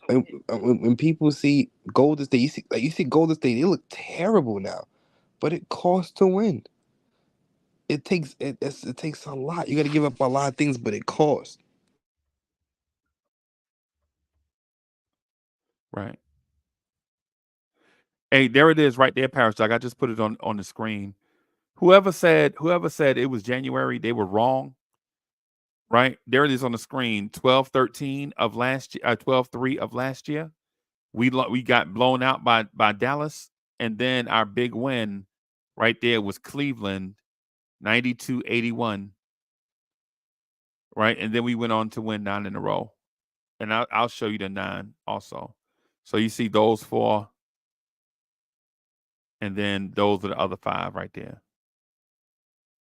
When people see Golden State, you see Golden State, they look terrible now, but it costs to win. It takes a lot. You got to give up a lot of things, but it costs. Right. Hey, there it is, right there, Paris Dog. I just put it on the screen. Whoever said it was January, they were wrong. Right there, it is on the screen. 12-13 of last year, 12-3 of last year. We got blown out by Dallas, and then our big win right there was Cleveland, 92-81. Right, and then we went on to win 9 in a row, and I'll show you the 9 also. So you see those 4, and then those are the other 5 right there.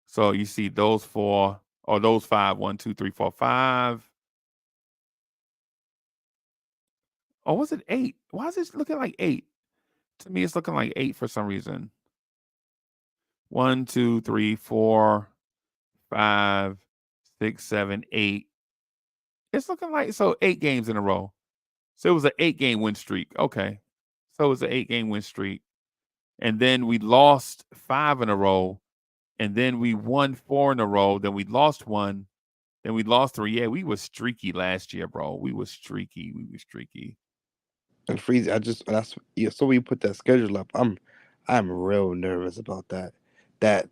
So you see those 4 or those 5. 1, 2, 3, 4, 5. Or was it 8? Why is it looking like 8? To me, it's looking like 8 for some reason. 1, 2, 3, 4, 5, 6, 7, 8. It's looking like 8 games in a row. So it was an 8-game win streak. Okay. So it was an 8-game win streak. And then we lost 5 in a row. And then we won 4 in a row. Then we lost 1. Then we lost 3. Yeah, we were streaky last year, bro. We were streaky. And Freezie, so when you put that schedule up, I'm real nervous about that. That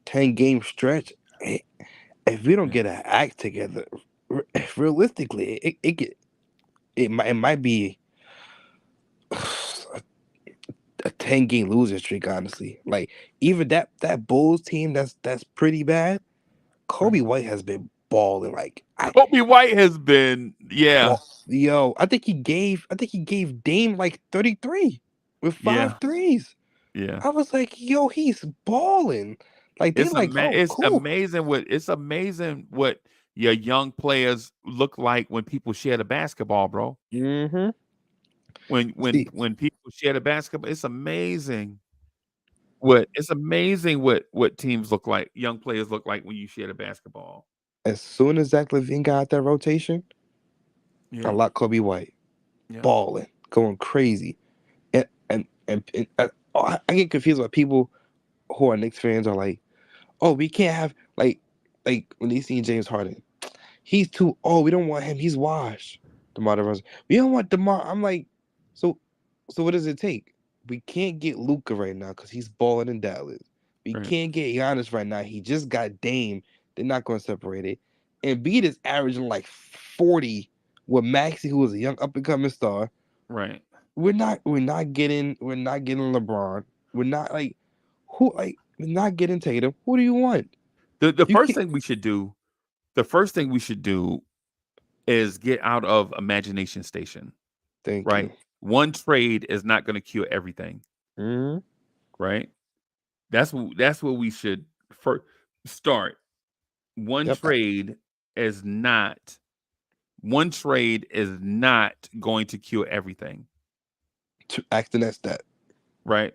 10-game stretch. If we don't get an act together, realistically, it might be a 10-game losing streak. Honestly, like even that Bulls team that's pretty bad. Kobe White has been balling. Like Kobe White has been, yeah. Yo, I think he gave Dame like 33 with 5 threes. Yeah. I was like, yo, he's balling. Like they It's cool. amazing what your young players look like when people share the basketball, bro. Mm-hmm. When people share the basketball, it's amazing. What teams look like, young players look like when you share the basketball. As soon as Zach LaVine got out that rotation, I like Kobe White, balling, going crazy, and I get confused by people who are Knicks fans are like, oh, we can't have like when they see James Harden, he's too old. We don't want him. He's washed. DeMar DeRozan. We don't want DeMar. I'm like, so what does it take? We can't get Luka right now because he's balling in Dallas. We can't get Giannis right now. He just got Dame. They're not going to separate it. Embiid is averaging like 40 with Maxey, who is a young up and coming star. Right. We're not getting LeBron. We're not we're not getting Tatum. Who do you want? The first thing we should do is get out of Imagination Station. Thank right? One trade is not going to cure everything, you. right? That's what we should first start. One Yep. trade is not one trade is not going to cure everything, Acting as that. right?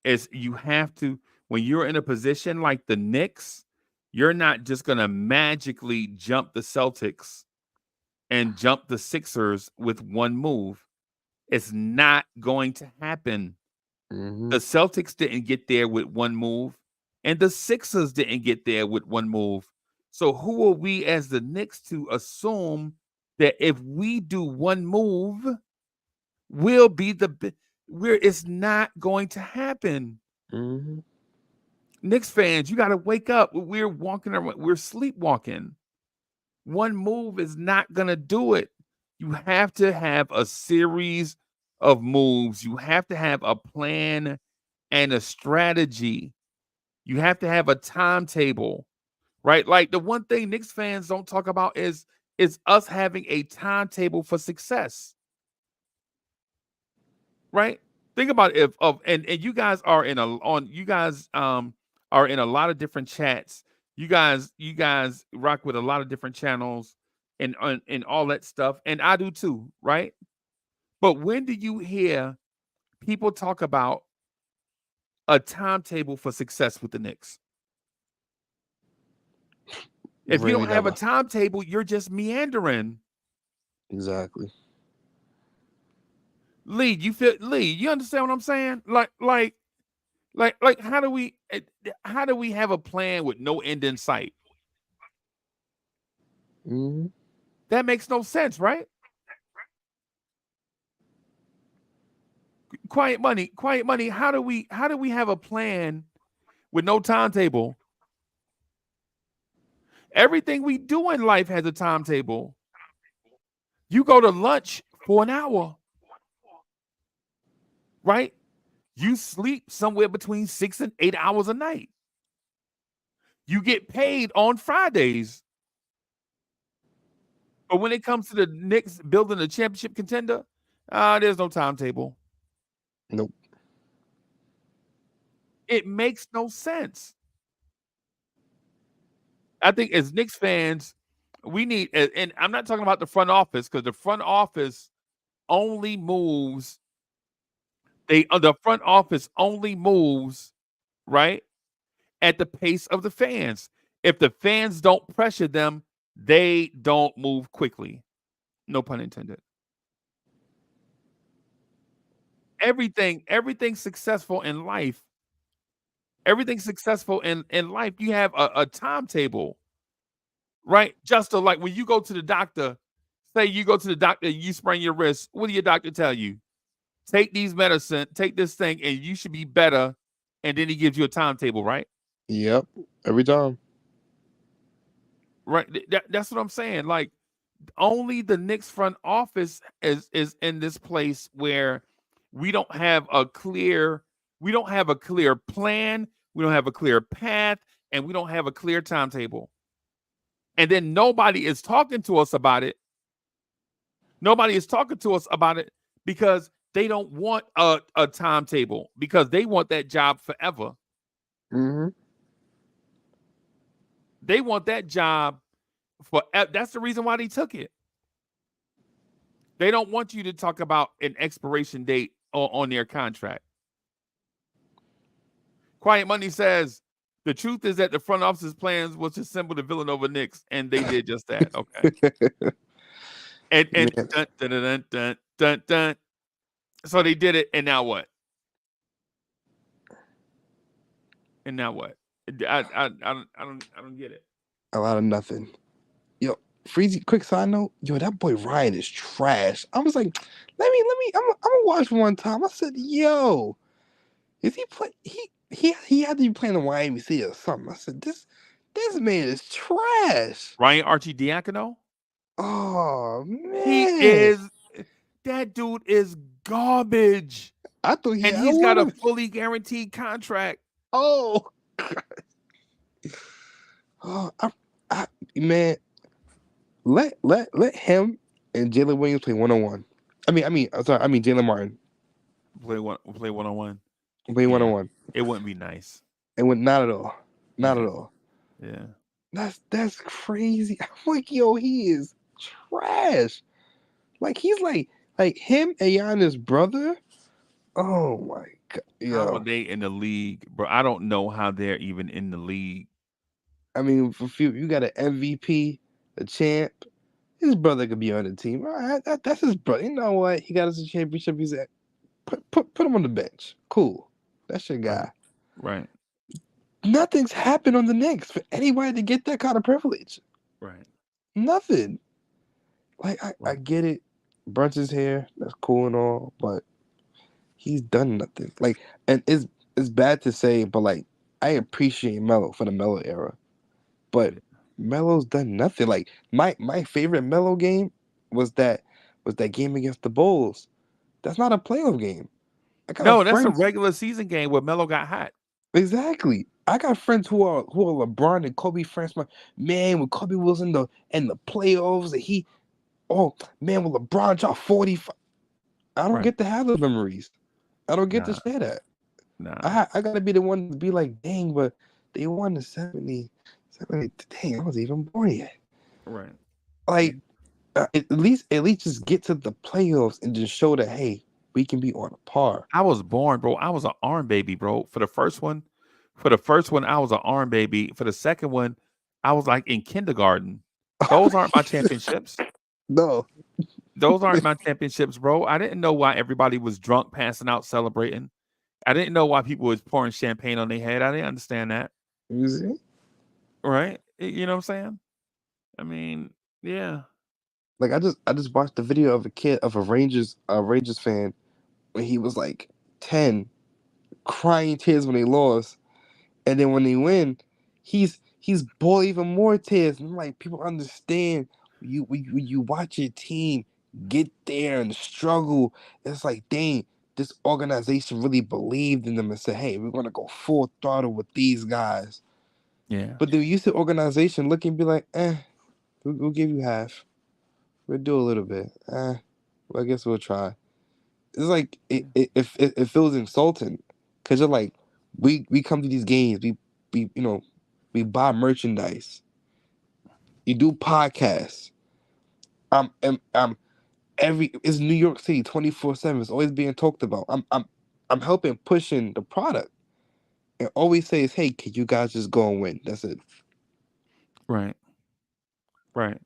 It's you have to when you're in a position like the Knicks, you're not just going to magically jump the Celtics and jump the Sixers with one move. It's not going to happen. Mm-hmm. The Celtics didn't get there with one move, and the Sixers didn't get there with one move. So who are we as the Knicks to assume that if we do one move, we'll be where it's not going to happen. Mm-hmm. Knicks fans, you got to wake up. We're walking around, we're sleepwalking. One move is not going to do it. You have to have a series of moves. You have to have a plan and a strategy. You have to have a timetable, right? Like the one thing Knicks fans don't talk about is us having a timetable for success, right? Think about if of and you guys are in are in a lot of different chats. You guys rock with a lot of different channels and all that stuff, and I do too, right? But when do you hear people talk about a timetable for success with the Knicks? If you Really don't have a never. timetable, you're just meandering. Exactly. Lee, you understand what I'm saying? Like how do we have a plan with no end in sight? Mm-hmm. That makes no sense, right? Quiet money. How do we have a plan with no timetable? Everything we do in life has a timetable. You go to lunch for an hour, right? You sleep somewhere between 6 and 8 hours a night. You get paid on Fridays. But when it comes to the Knicks building a championship contender, there's no timetable. Nope. It makes no sense. I think as Knicks fans, we need, and I'm not talking about the front office because the front office only moves. The front office only moves right at the pace of the fans. If the fans don't pressure them, they don't move quickly. No pun intended. Everything successful in life, you have a timetable, right? Just like when you go to the doctor, say you go to the doctor, you sprain your wrist. What do your doctor tell you? Take these medicine, take this thing, and you should be better. And then he gives you a timetable, right? Yep. Every time. Right. That's what I'm saying. Like only the Knicks front office is in this place where we don't have a clear plan, we don't have a clear path, and we don't have a clear timetable. And then nobody is talking to us about it. Nobody is talking to us about it because they don't want a timetable because they want that job forever. Mm-hmm. They want that job forever. That's the reason why they took it. They don't want you to talk about an expiration date on their contract. Quiet Money says, the truth is that the front office's plans was to assemble the Villanova Knicks, and they did just that. Okay. and dun, dun, dun, dun, dun, dun. So they did it, and now what? And now what? I don't get it. A lot of nothing. Yo, Freezie, quick side note. Yo, that boy Ryan is trash. I was like, let me. I'm gonna watch one time. I said, yo, is he play? He had to be playing the YMCA or something. I said, this man is trash. Ryan Arcidiacono? Oh man, He is. That dude is garbage. I thought He's got a fully guaranteed contract. Oh, oh, man, let him and Jalen Williams play 1-on-1. Jalen Martin. Play one on one. Play Yeah, 1-on-1. it wouldn't be nice. It went not at all. Not Yeah, at all. yeah. That's crazy. I'm like, yo, he is trash. Like he's like him and Giannis' brother. Oh my god, How are yo. they in the league, bro? I don't know how they're even in the league. I mean, for few, you got an MVP, a champ. His brother could be on the team. All right, that's his brother. You know what? He got us a championship. He's at put him on the bench. Cool. That's your Right, guy. right, Nothing's happened on the Knicks for anybody to get that kind of privilege. right, Nothing. Like I right. get it. Brunch is here. That's cool and all, but he's done nothing. Like, and it's bad to say, but like I appreciate Melo for the Melo era, but Yeah. Melo's done nothing. Like my favorite Melo game was that game against the Bulls. That's not a playoff game. I got No, that's a friends. regular season game where Melo got hot. Exactly. I got friends who are LeBron and Kobe fans. Man, when Kobe was in the playoffs, and oh man, when LeBron dropped 45, I don't Right. get to have those memories. I don't get to Nah, share that. nah. I gotta be the one to be like, dang, but they won the 70. Dang, I wasn't even born yet. Right. Yeah. Like, at least just get to the playoffs and just show that, hey, we can be on a par. I was born, bro. I was an arm baby, bro. For the first one, I was an arm baby. For the second one, I was like in kindergarten. Those aren't my championships. No, Those aren't my championships, bro. I didn't know why everybody was drunk, passing out, celebrating. I didn't know why people was pouring champagne on their head. I didn't understand that. you see? Right? You know what I'm saying? I mean, yeah. Like I just watched the video of a kid of a Rangers fan when he was like 10, crying tears when they lost, and then when they win, he's bought even more tears. And I'm like, people understand when you watch your team get there and struggle. It's like, dang, this organization really believed in them and said, hey, we're gonna go full throttle with these guys. Yeah. But then you see the organization look and be like, we'll give you half. We'll do a little bit. Well, I guess we'll try. It's like it feels insulting because you're like, we come to these games, we buy merchandise, you do podcasts. I'm it's New York City 24/7. It's always being talked about. I'm helping pushing the product, and always say is, hey, can you guys just go and win? That's it. Right. Right.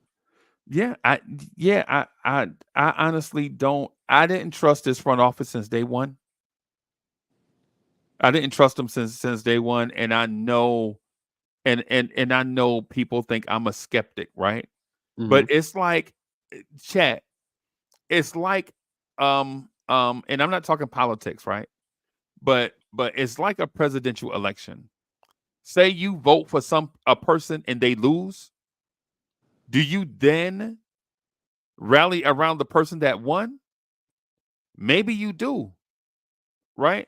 Yeah, I honestly don't. I didn't trust this front office since day one. I didn't trust them since day one, and I know, and I know people think I'm a skeptic, right? Mm-hmm. But it's like, chat. It's like, and I'm not talking politics, right? But it's like a presidential election. Say you vote for a person and they lose. Do you then rally around the person that won? Maybe you do, right?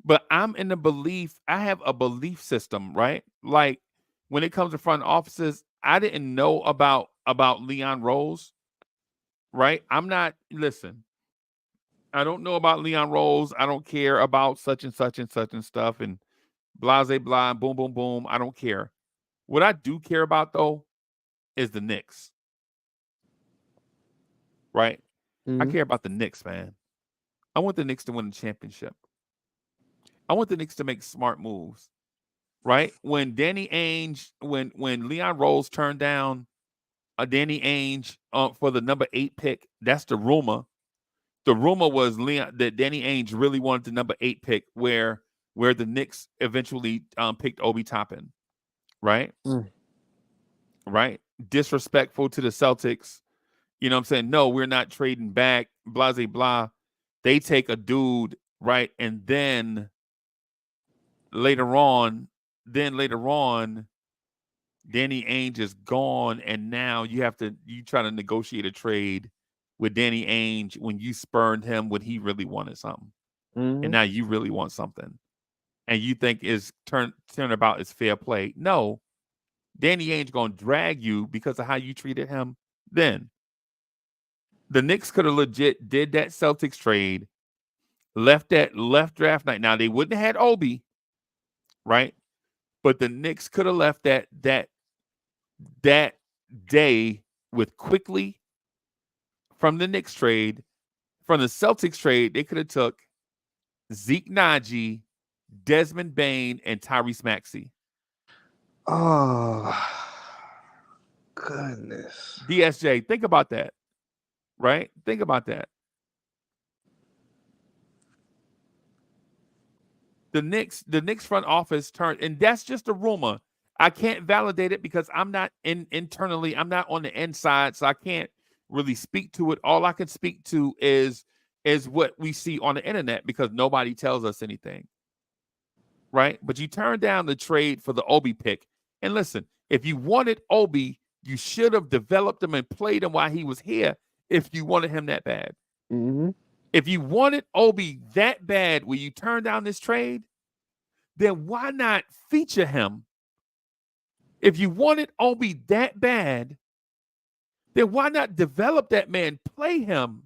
But I'm in the belief, I have a belief system, right? Like when it comes to front offices, I didn't know about Leon Rose, right? I'm not listen. I don't know about Leon Rose. I don't care about such and such and such and stuff and blase blah, boom, boom, boom. I don't care. What I do care about though is the Knicks, right? I Mm-hmm. care about the Knicks, man. I want the Knicks to win the championship. I want the Knicks to make smart moves, right? When Danny Ainge, when Leon Rose turned down a Danny Ainge for the number 8 pick, that's the rumor. The rumor was that Danny Ainge really wanted the number 8 pick, where the Knicks eventually picked Obi Toppin, right? Mm. Right? Disrespectful to the Celtics. You know what I'm saying? No, we're not trading back. Blah blah blah. They take a dude, right, and later on, later on, Danny Ainge is gone, and now you try to negotiate a trade with Danny Ainge when you spurned him when he really wanted something, and Mm-hmm. now you really want something, and you think is turnabout is fair play. No, Danny Ainge gonna drag you because of how you treated him then. The Knicks could have legit did that Celtics trade, left draft night. Now they wouldn't have had Obi, right? But the Knicks could have left that day with quickly from the Knicks trade. From the Celtics trade, they could have took Zeke Naji, Desmond Bain, and Tyrese Maxey. Oh, goodness. DSJ, think about that, right? Think about that. The Knicks front office turned, and that's just a rumor. I can't validate it because I'm not internally, I'm not on the inside, so I can't really speak to it. All I can speak to is what we see on the internet because nobody tells us anything. Right? But you turned down the trade for the Obi pick. And listen, if you wanted Obi, you should have developed him and played him while he was here if you wanted him that bad. Mm-hmm. If you wanted Obi that bad where you turned down this trade, then why not feature him? If you wanted Obi that bad, then why not develop that man, play him?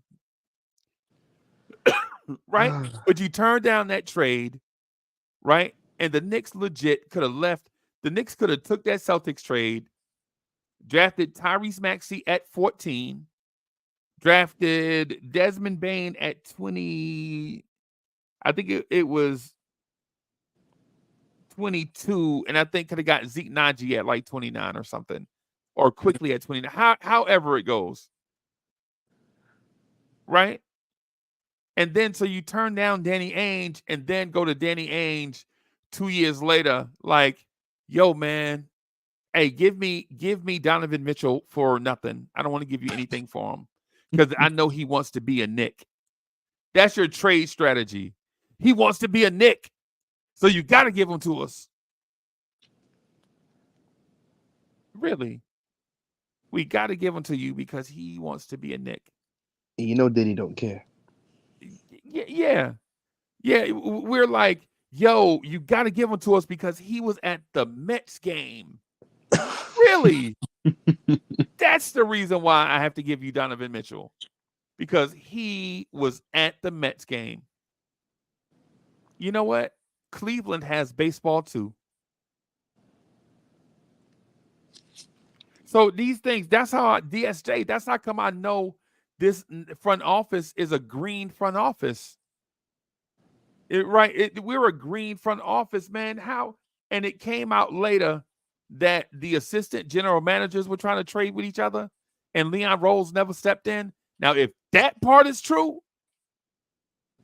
Right? But you turned down that trade, right? And the Knicks legit could have left. The Knicks could have took that Celtics trade, drafted Tyrese Maxey at 14, drafted Desmond Bain at 20. I think it was 22, and I think could have got Zeke Naji at like 29 or something, or quickly at 29. However it goes, right? And then so you turn down Danny Ainge, and then go to Danny Ainge 2 years later, like, yo, man, hey, give me Donovan Mitchell for nothing. I don't want to give you anything for him because I know he wants to be a Knick. That's your trade strategy. He wants to be a Knick, so you got to give him to us. Really, we got to give him to you because he wants to be a Knick. You know, Diddy don't care. Yeah. We're like, yo, you got to give him to us because he was at the Mets game. Really? That's the reason why I have to give you Donovan Mitchell, because he was at the Mets game. You know what? Cleveland has baseball too. So these things, that's how DSJ, that's how come I know this front office is a green front office. We're a green front office, man. How? And it came out later that the assistant general managers were trying to trade with each other and Leon Rose never stepped in. Now, if that part is true,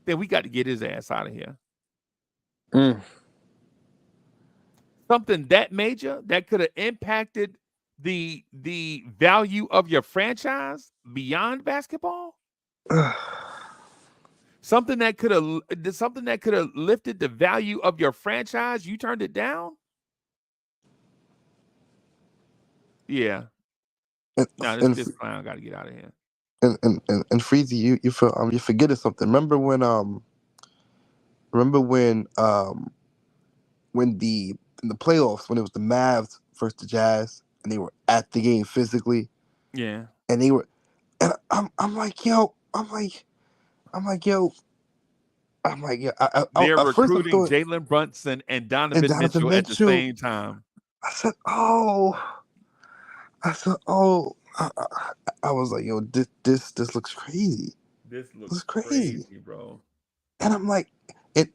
then we got to get his ass out of here. Something that major that could have impacted the value of your franchise beyond basketball. Something that could have lifted the value of your franchise. You turned it down. Yeah. This clown got to get out of here. And Freezie, you're forgetting something. Remember when in the playoffs when it was the Mavs versus the Jazz and they were at the game physically. Yeah. And they were, and I'm like, yo. They're recruiting Jalen Brunson and Donovan Mitchell at the same time. I said, I was like, yo, this looks crazy. This looks crazy, bro. And I'm like, it's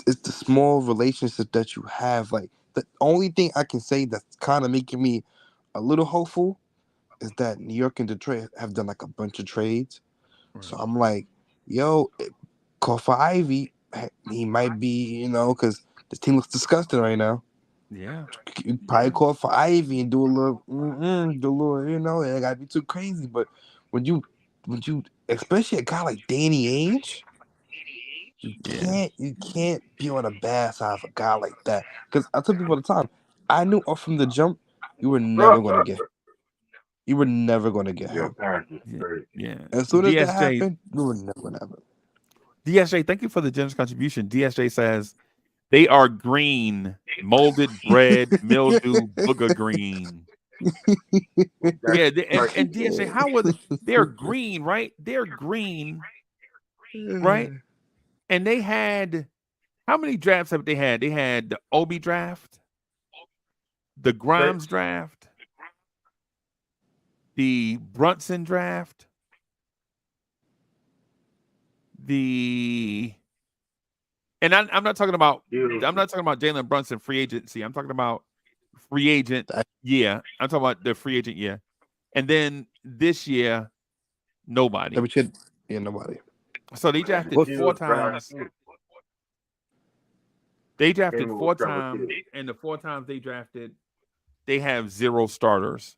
the small relationship that you have. Like, the only thing I can say that's kind of making me a little hopeful is that New York and Detroit have done like a bunch of trades. Right. So I'm like, yo, call for Ivy. He might be, because the team looks disgusting right now. Yeah. You probably call for Ivy and do a little, it gotta be too crazy. But when you, especially a guy like Danny Ainge, you can't be on a bad side of a guy like that. Because I tell people all the time, I knew from the jump you were never gonna get him. Yeah. As soon as that happened, you were never gonna have it. DSJ, thank you for the generous contribution. DSJ says they are green, molded bread, mildew, booger green. Yeah, and DSA, how were they're green, right? They're green, right? And they had how many drafts have they had? They had the Obi draft, the Grimes draft, the Brunson draft, and I'm not talking about Jalen Brunson free agency. I'm talking about free agent. Yeah, I'm talking about the free agent. Yeah, and then this year, nobody. Nobody. So they drafted 4 times. They drafted 4 times, and the 4 times they drafted, they have 0 starters.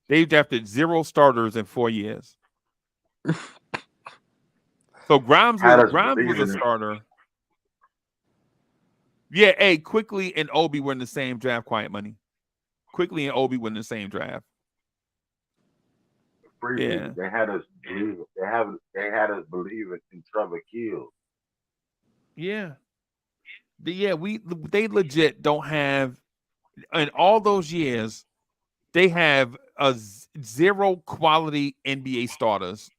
They drafted 0 starters in 4 years. So Grimes was a starter. Yeah, hey, Quickly and Obi were in the same draft. Quiet money. Quickly and Obi were in the same draft. Yeah, they had us believe. They had us believing in Trevor Kill. Yeah, they legit don't have. In all those years, they have 0 quality NBA starters.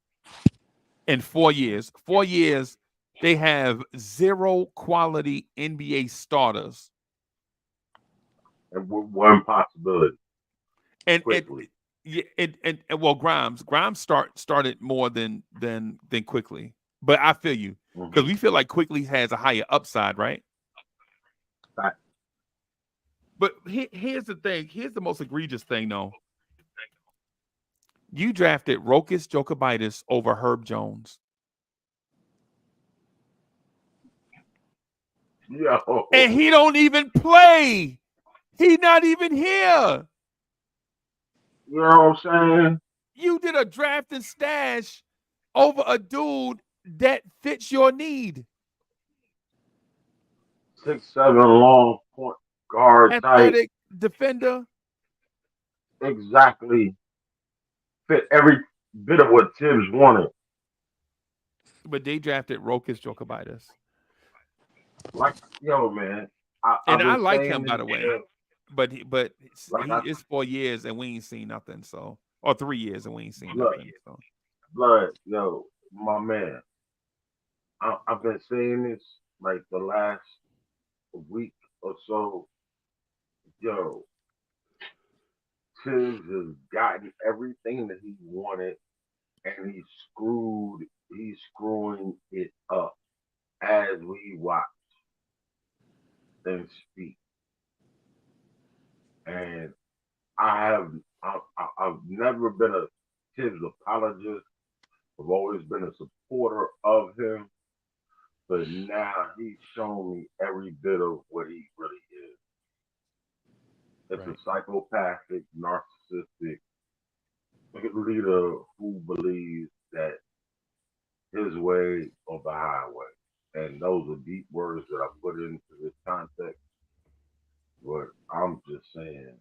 In 4 years, 4 years, they have 0 quality NBA starters. And one possibility. And Grimes started more than Quickly. But I feel you because we feel like Quickly has a higher upside, right? Right. But here's the thing. Here's the most egregious thing, though. You drafted Rokas Jokibitis over Herb Jones. Yo. And he don't even play. He's not even here. You know what I'm saying? You did a draft and stash over a dude that fits your need. 6'7" long point guard Athletic type. defender. Exactly. Fit every bit of what Tibbs wanted. But they drafted Rokas Jokibitis. Like, yo, man. I like him, by the way. But it's 4 years and we ain't seen nothing. So, or 3 years and we ain't seen nothing. So. Blood, yo, my man. I've been saying this like the last week or so. Yo, Tibbs has gotten everything that he wanted, and he's screwing it up as we watch and speak. And I've never been a Tibbs apologist. I've always been a supporter of him. But now he's shown me every bit of what he really is. It's a psychopathic, narcissistic leader who believes that his way or the highway. And those are deep words that I put into this context. But I'm just saying,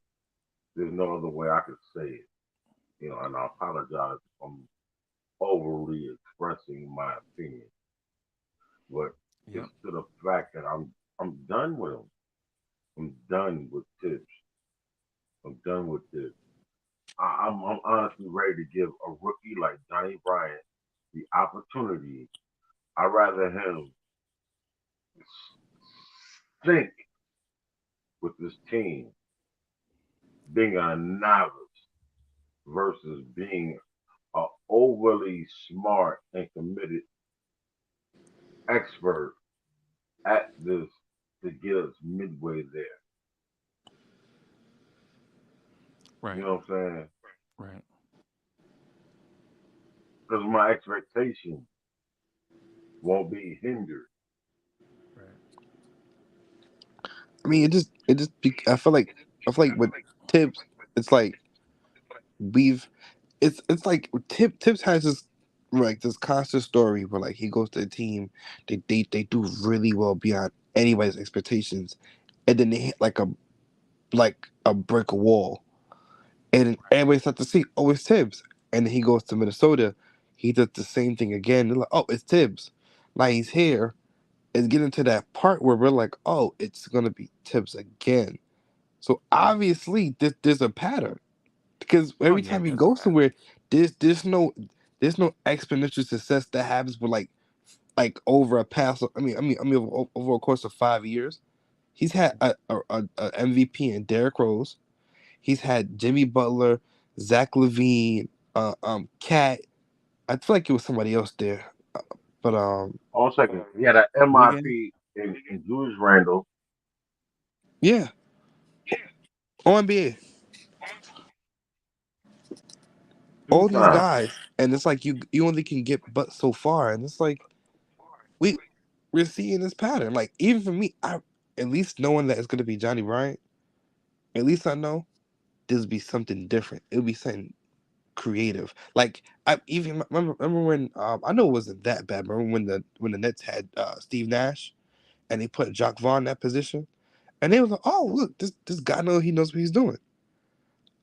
there's no other way I could say it. You know, and I apologize if I'm overly expressing my opinion. But it's to the fact that I'm done with him. I'm done with Tibbs. I'm done with this. I'm honestly ready to give a rookie like Johnny Bryant the opportunity. I'd rather him think with this team being a novice versus being an overly smart and committed expert at this to get us midway there. Right. You know what I'm saying? Right. Because my expectation won't be hindered. Right. I mean, I feel like with Tibbs, it's like it's like Tibbs has this constant story where like he goes to the team, they do really well beyond anybody's expectations, and then they hit like a brick wall, and everybody starts to see, oh, it's Tibbs, and then he goes to Minnesota, he does the same thing again. They're like, oh, it's Tibbs, like he's here. It's getting to that part where we're like, oh, it's gonna be Tibbs again. So obviously there's a pattern because every time you go somewhere, there's no exponential success that happens with like over a past. I mean over a course of 5 years, he's had a MVP in Derrick Rose. He's had Jimmy Butler, Zach LaVine, Cat. I feel like it was somebody else there, but Hold on a second. He had an Wiggins. MIP in Julius Randle. yeah, NBA, Who's all these Nah, guys, and it's like you only can get but so far, and it's like we we're seeing this pattern. Like even for me, I at least knowing that it's gonna be Johnny Bryant, at least I know this will be something different. It'll be something creative. Like I even remember when I know it wasn't that bad. Remember when the Nets had Steve Nash and they put Jacques Vaughn in that position, and they was like, oh look, this guy knows what he's doing.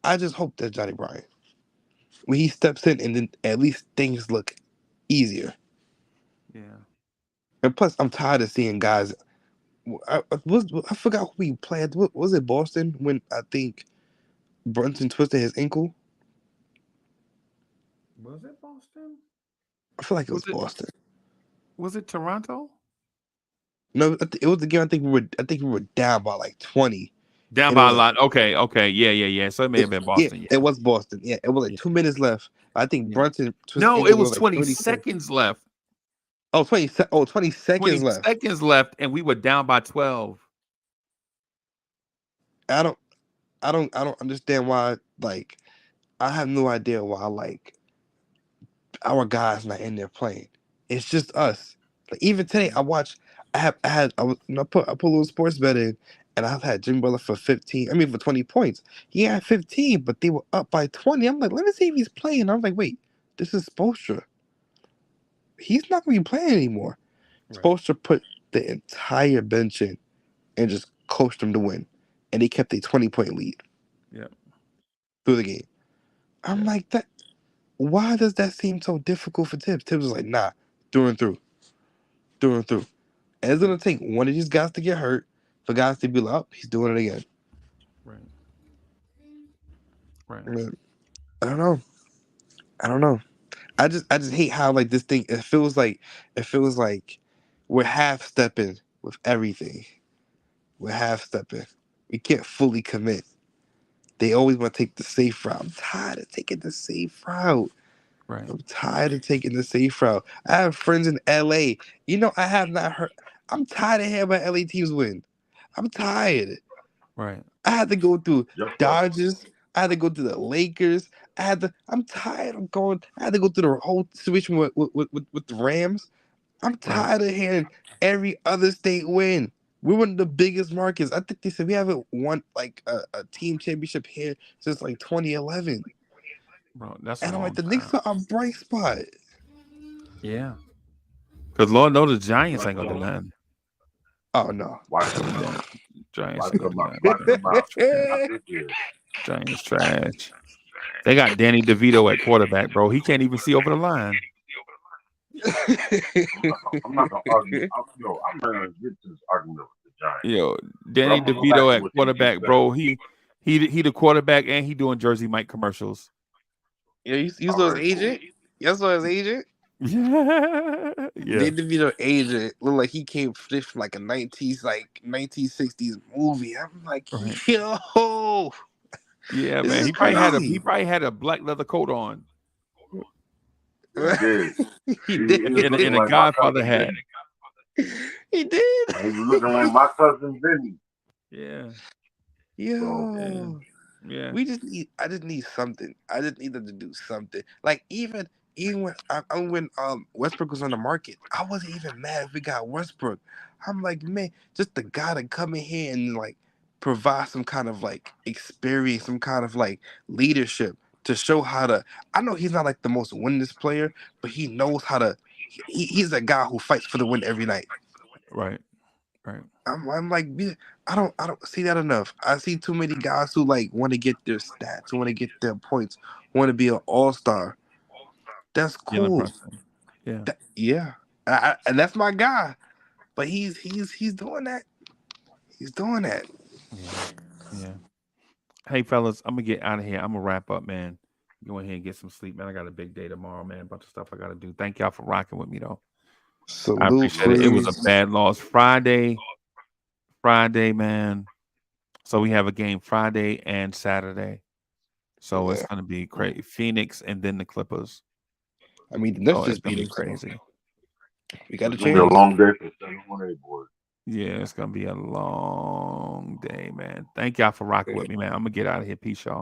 I just hope that Johnny Bryant when he steps in and then at least things look easier. Yeah. And plus, I'm tired of seeing guys. I forgot who we played. What was it? Boston when I think Brunson twisted his ankle. Was it Boston? I feel like it was Was it Boston. was it Toronto? No, it was the game. I think we were down by like 20, Down and it by a was like lot. Okay, okay. Yeah. So it may have been yeah, Boston. it Yeah. was Boston. Yeah, it was like Yeah. 2 minutes left. I think Yeah. Brunson twisted No, ankle. it There was was like 20 30 seconds. seconds left. Oh, 20 20 seconds left. seconds left, and we were down by 12. I don't, I don't understand why. Like, I have no idea why. Like, our guys not in there playing. It's just us. Like even today, I watched. I put a little sports bet in, and I've had Jimmy Butler for 15. I mean for 20 points. He had 15, but they were up by 20. I'm like, let me see if he's playing. I was like, wait, this is Spoelstra. He's not gonna be playing anymore. Right. Spoelstra put the entire bench in and just coached them to win, and they kept a 20-point lead Yeah. through the game. I'm Yeah. like that. Why does that seem so difficult for Tibbs? Tibbs was like, nah, through and through, through and through. And it's gonna take one of these guys to get hurt for guys to be like, oh, he's doing it again. Right. Right. I mean, I don't know. I don't know. I just hate how like this thing. It feels like we're half stepping with everything. We're half stepping. We can't fully commit. They always want to take the safe route. I'm tired of taking the safe route. Right. I'm tired of taking the safe route. I have friends in LA. You know, I have not heard. I'm tired of hearing about LA teams win. I'm tired. Right. I had to go through just what? Dodgers. I had to go through the Lakers. I'm tired of going. I had to go through the whole situation with the Rams. I'm Right. tired of hearing every other state win. We're one of the biggest markets. I think they said we haven't won like a team championship here since like 2011. Bro, that's a And I'm like, long the Knicks time. are a bright spot. Yeah. Because Lord knows the Giants Watch ain't gonna do them. nothing. Oh no. Watch them out. Giants Watch ain't gonna them do out. nothing. Watch them out. Trash. Not this year. Giants trash. They got Danny DeVito at quarterback, bro. He can't even see over the line. I'm not gonna argue. I'm not gonna get to this argument with the Giants. Yo, But Danny I'm gonna go back DeVito to at what you just quarterback, said. bro. He the quarterback and he doing Jersey Mike commercials. Yeah, you All saw his right, cool. agent? You saw his agent? Yeah. They DeVito agent look like he came from like a 1960s movie. I'm like, Right. yo, Yeah, this man. is He crazy. probably had a black leather coat on He did. He He was did. looking and a like my Godfather cousin hat. Vinny. He did. He was looking like my cousin Vinny. Yeah. So Yeah. Yo. Yeah. I just need something. I just need them to do something. Like even when Westbrook was on the market, I wasn't even mad if we got Westbrook. I'm like, man, just the guy to come in here and like provide some kind of like experience, some kind of like leadership to show how to. I know he's not like the most winningest player, but he knows how to. He's a guy who fights for the win every night. Right. Right. I'm like, yeah, I don't see that enough. I see too many guys who like want to get their stats, who want to get their points, want to be an all-star. That's Jalen cool. Brunson. Yeah. Yeah, and that's my guy. But he's doing that. He's doing that. Yeah. Yeah. Hey, fellas, I'm gonna get out of here. I'm gonna wrap up, man. Go ahead and get some sleep, man. I got a big day tomorrow, man. A bunch of stuff I gotta do. Thank y'all for rocking with me, though. I Salute, appreciate it. It was a Freeze. bad loss. Friday, man. So we have a game Friday and Saturday. So it's Yeah. gonna be crazy. Phoenix and then the Clippers. I mean, Oh, that's it's just gonna be beating. crazy. We got a It's gonna be a chance. long day for 7-1-8 boys. Yeah, it's gonna be a long day, man. Thank y'all for rocking with me, man. I'm gonna get out of here. Peace, y'all.